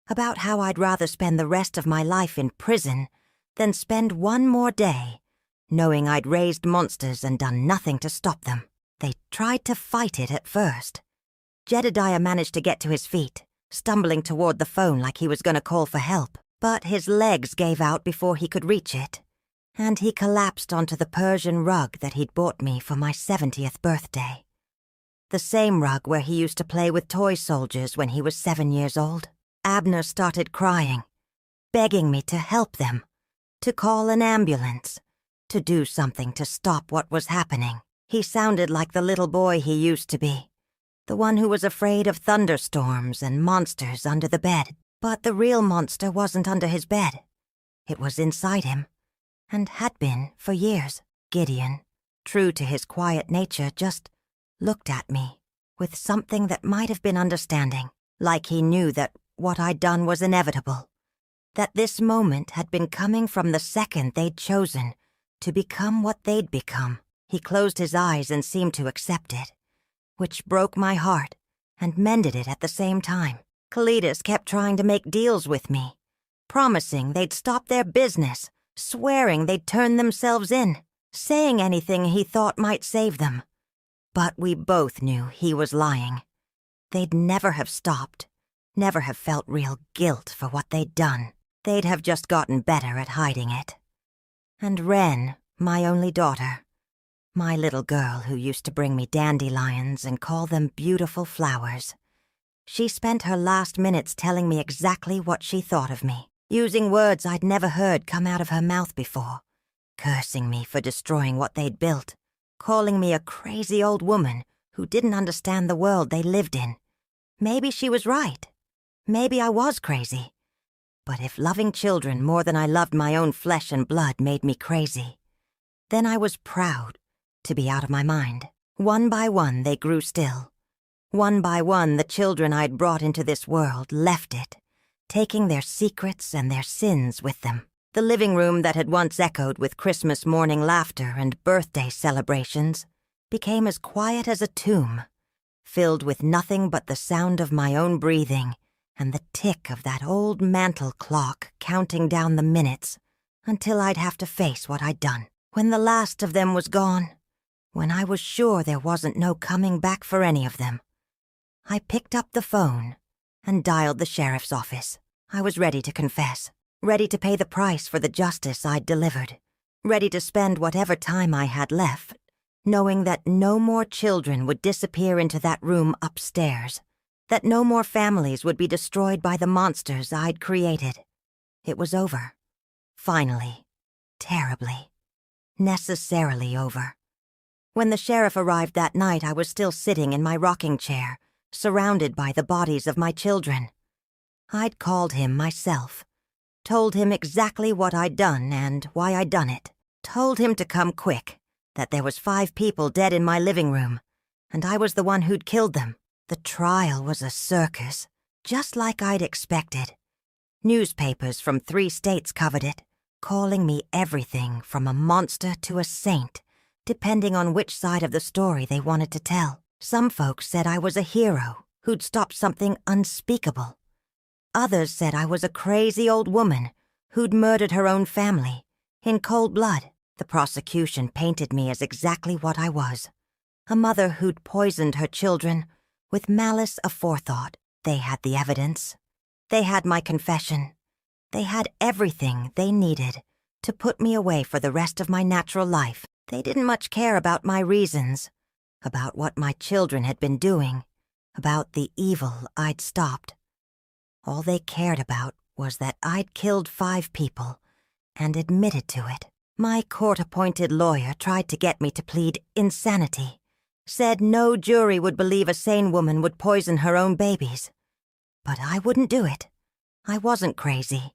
About how I'd rather spend the rest of my life in prison than spend one more day knowing I'd raised monsters and done nothing to stop them. They tried to fight it at first. Jedediah managed to get to his feet, stumbling toward the phone like he was going to call for help, but his legs gave out before he could reach it, and he collapsed onto the Persian rug that he'd bought me for my 70th birthday. The same rug where he used to play with toy soldiers when he was 7 years old. Abner started crying, begging me to help them, to call an ambulance, to do something to stop what was happening. He sounded like the little boy he used to be, the one who was afraid of thunderstorms and monsters under the bed. But the real monster wasn't under his bed. It was inside him, and had been for years. Gideon, true to his quiet nature, just looked at me with something that might have been understanding, like he knew that what I'd done was inevitable, that this moment had been coming from the second they'd chosen to become what they'd become. He closed his eyes and seemed to accept it, which broke my heart and mended it at the same time. Cletus kept trying to make deals with me, promising they'd stop their business, swearing they'd turn themselves in, saying anything he thought might save them. But we both knew he was lying. They'd never have stopped, never have felt real guilt for what they'd done. They'd have just gotten better at hiding it. And Wren, my only daughter, my little girl who used to bring me dandelions and call them beautiful flowers, She spent her last minutes telling me exactly what she thought of me, using words I'd never heard come out of her mouth before, cursing me for destroying what they'd built, calling me a crazy old woman who didn't understand the world they lived in. Maybe she was right. Maybe I was crazy. But if loving children more than I loved my own flesh and blood made me crazy, then I was proud to be out of my mind. One by one, they grew still. One by one, the children I'd brought into this world left it, taking their secrets and their sins with them. The living room that had once echoed with Christmas morning laughter and birthday celebrations became as quiet as a tomb, filled with nothing but the sound of my own breathing and the tick of that old mantel clock counting down the minutes until I'd have to face what I'd done. When the last of them was gone, when I was sure there wasn't no coming back for any of them, I picked up the phone and dialed the sheriff's office. I was ready to confess, ready to pay the price for the justice I'd delivered, ready to spend whatever time I had left, knowing that no more children would disappear into that room upstairs, that no more families would be destroyed by the monsters I'd created. It was over. Finally. Terribly. Necessarily over. When the sheriff arrived that night, I was still sitting in my rocking chair, surrounded by the bodies of my children. I'd called him myself, told him exactly what I'd done and why I'd done it, told him to come quick, that there was 5 people dead in my living room, and I was the one who'd killed them. The trial was a circus, just like I'd expected. Newspapers from 3 states covered it, calling me everything from a monster to a saint, depending on which side of the story they wanted to tell. Some folks said I was a hero who'd stopped something unspeakable. Others said I was a crazy old woman who'd murdered her own family, in cold blood. The prosecution painted me as exactly what I was, a mother who'd poisoned her children with malice aforethought. They had the evidence. They had my confession. They had everything they needed to put me away for the rest of my natural life. They didn't much care about my reasons, about what my children had been doing, about the evil I'd stopped. All they cared about was that I'd killed 5 people and admitted to it. My court-appointed lawyer tried to get me to plead insanity, said no jury would believe a sane woman would poison her own babies. But I wouldn't do it. I wasn't crazy,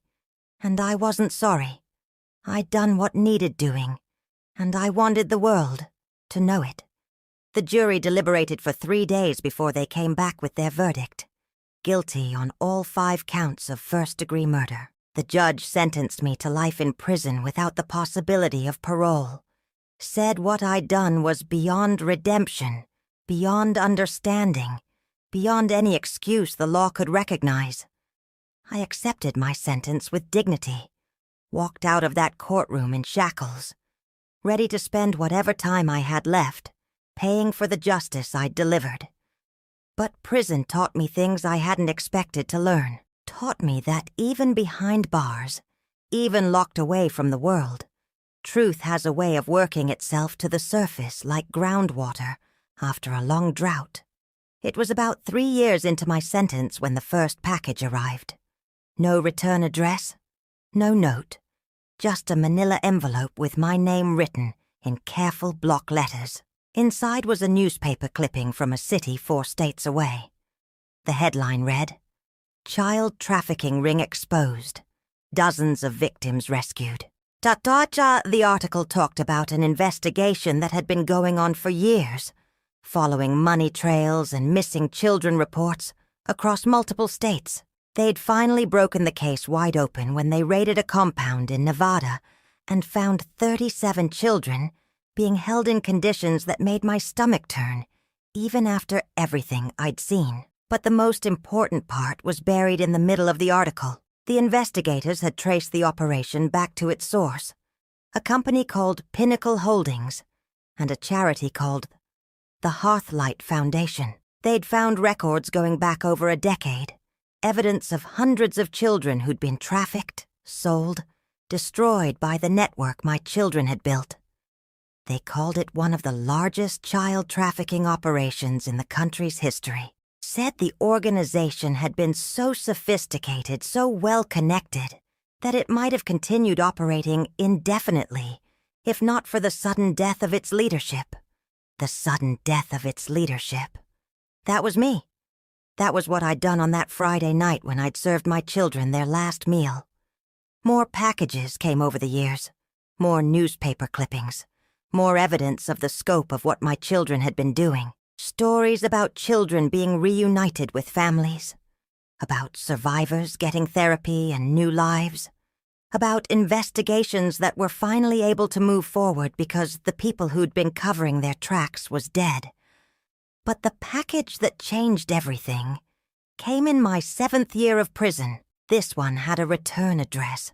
and I wasn't sorry. I'd done what needed doing, and I wanted the world to know it. The jury deliberated for 3 days before they came back with their verdict. Guilty on all 5 counts of first-degree murder. The judge sentenced me to life in prison without the possibility of parole. Said what I'd done was beyond redemption, beyond understanding, beyond any excuse the law could recognize. I accepted my sentence with dignity, walked out of that courtroom in shackles, ready to spend whatever time I had left paying for the justice I'd delivered. But prison taught me things I hadn't expected to learn. Taught me that even behind bars, even locked away from the world, truth has a way of working itself to the surface like groundwater after a long drought. It was about 3 years into my sentence when the first package arrived. No return address, no note, just a manila envelope with my name written in careful block letters. Inside was a newspaper clipping from a city 4 states away. The headline read, "Child trafficking ring exposed. Dozens of victims rescued." The article talked about an investigation that had been going on for years, following money trails and missing children reports across multiple states. They'd finally broken the case wide open when they raided a compound in Nevada and found 37 children being held in conditions that made my stomach turn, even after everything I'd seen. But the most important part was buried in the middle of the article. The investigators had traced the operation back to its source, a company called Pinnacle Holdings and a charity called the Hearthlight Foundation. They'd found records going back over a decade, evidence of hundreds of children who'd been trafficked, sold, destroyed by the network my children had built. They called it one of the largest child trafficking operations in the country's history. said the organization had been so sophisticated, so well connected, that it might have continued operating indefinitely, if not for the sudden death of its leadership. The sudden death of its leadership. That was me. That was what I'd done on that Friday night when I'd served my children their last meal. More packages came over the years, more newspaper clippings, more evidence of the scope of what my children had been doing. Stories about children being reunited with families, about survivors getting therapy and new lives, about investigations that were finally able to move forward because the people who'd been covering their tracks was dead. But the package that changed everything came in my 7th year of prison. This one had a return address,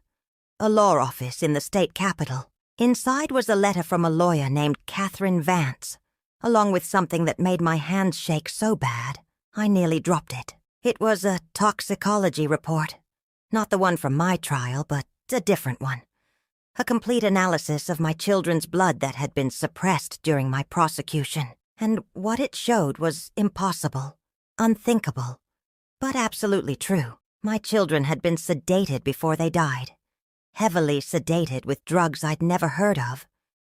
a law office in the state capital. Inside was a letter from a lawyer named Catherine Vance, along with something that made my hands shake so bad I nearly dropped it. It was a toxicology report. Not the one from my trial, but a different one. A complete analysis of my children's blood that had been suppressed during my prosecution. And what it showed was impossible, unthinkable, but absolutely true. My children had been sedated before they died. Heavily sedated with drugs I'd never heard of.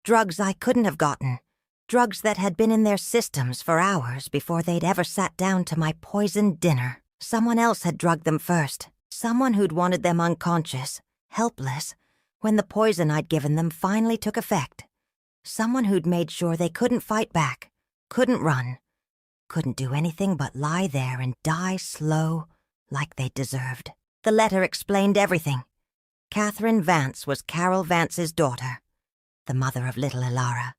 Drugs I couldn't have gotten. Drugs that had been in their systems for hours before they'd ever sat down to my poisoned dinner. Someone else had drugged them first. Someone who'd wanted them unconscious, helpless, when the poison I'd given them finally took effect. Someone who'd made sure they couldn't fight back, couldn't run, couldn't do anything but lie there and die slow like they deserved. The letter explained everything. Catherine Vance was Carol Vance's daughter, the mother of little Ilara,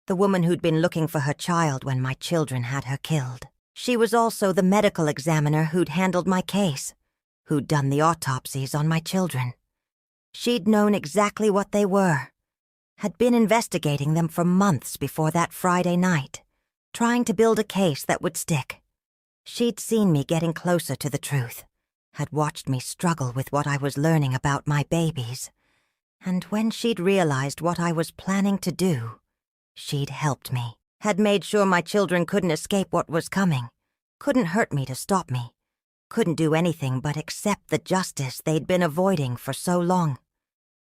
the woman who'd been looking for her child when my children had her killed. She was also the medical examiner who'd handled my case, who'd done the autopsies on my children. She'd known exactly what they were, had been investigating them for months before that Friday night, trying to build a case that would stick. She'd seen me getting closer to the truth, had watched me struggle with what I was learning about my babies, and when she'd realized what I was planning to do, she'd helped me, had made sure my children couldn't escape what was coming, couldn't hurt me to stop me, couldn't do anything but accept the justice they'd been avoiding for so long.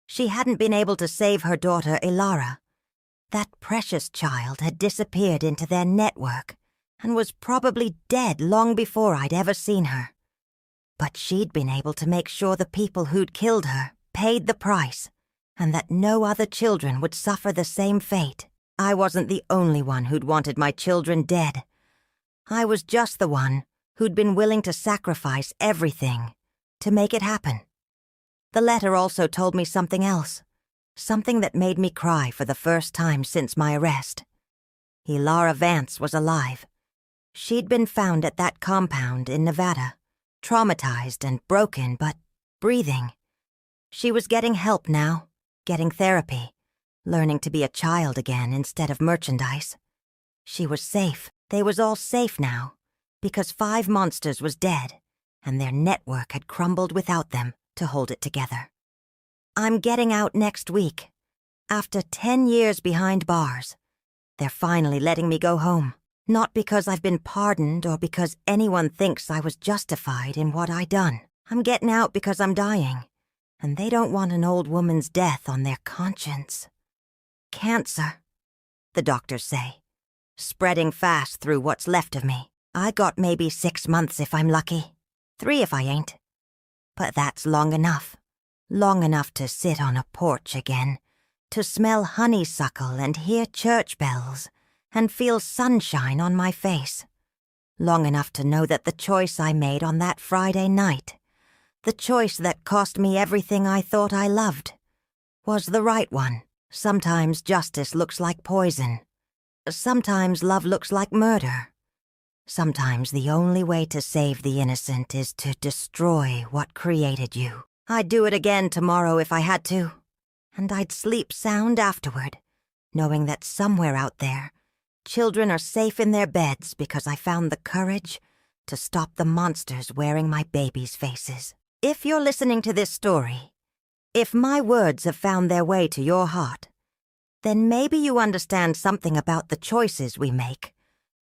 She hadn't been able to save her daughter Ilara. That precious child had disappeared into their network and was probably dead long before I'd ever seen her. But she'd been able to make sure the people who'd killed her paid the price, and that no other children would suffer the same fate. I wasn't the only one who'd wanted my children dead. I was just the one who'd been willing to sacrifice everything to make it happen. The letter also told me something else, something that made me cry for the first time since my arrest. Ilara Vance was alive. She'd been found at that compound in Nevada, traumatized and broken, but breathing. She was getting help now, getting therapy, learning to be a child again instead of merchandise. She was safe. They was all safe now, because 5 Monsters was dead, and their network had crumbled without them to hold it together. I'm getting out next week. After 10 years behind bars, they're finally letting me go home. Not because I've been pardoned or because anyone thinks I was justified in what I done. I'm getting out because I'm dying, and they don't want an old woman's death on their conscience. Cancer, the doctors say, spreading fast through what's left of me. I got maybe 6 months if I'm lucky, 3 if I ain't. But that's long enough to sit on a porch again, to smell honeysuckle and hear church bells, and feel sunshine on my face. Long enough to know that the choice I made on that Friday night, the choice that cost me everything I thought I loved, was the right one. Sometimes justice looks like poison. Sometimes love looks like murder. Sometimes the only way to save the innocent is to destroy what created you. I'd do it again tomorrow if I had to, and I'd sleep sound afterward, knowing that somewhere out there, children are safe in their beds because I found the courage to stop the monsters wearing my babies' faces. If you're listening to this story, if my words have found their way to your heart, then maybe you understand something about the choices we make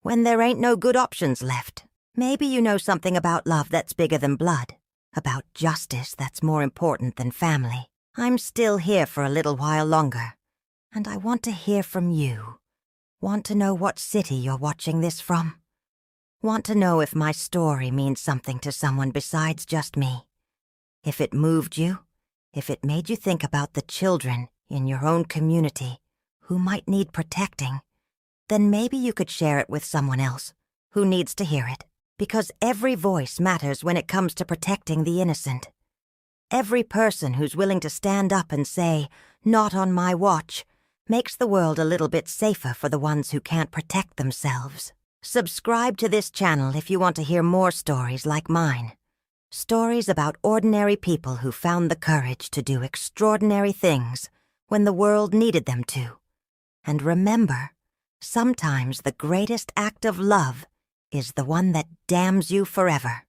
when there ain't no good options left. Maybe you know something about love that's bigger than blood, about justice that's more important than family. I'm still here for a little while longer, and I want to hear from you. Want to know what city you're watching this from? Want to know if my story means something to someone besides just me? If it moved you? If it made you think about the children in your own community who might need protecting? Then maybe you could share it with someone else who needs to hear it. Because every voice matters when it comes to protecting the innocent. Every person who's willing to stand up and say, "Not on my watch," makes the world a little bit safer for the ones who can't protect themselves. Subscribe to this channel if you want to hear more stories like mine. Stories about ordinary people who found the courage to do extraordinary things when the world needed them to. And remember, sometimes the greatest act of love is the one that damns you forever.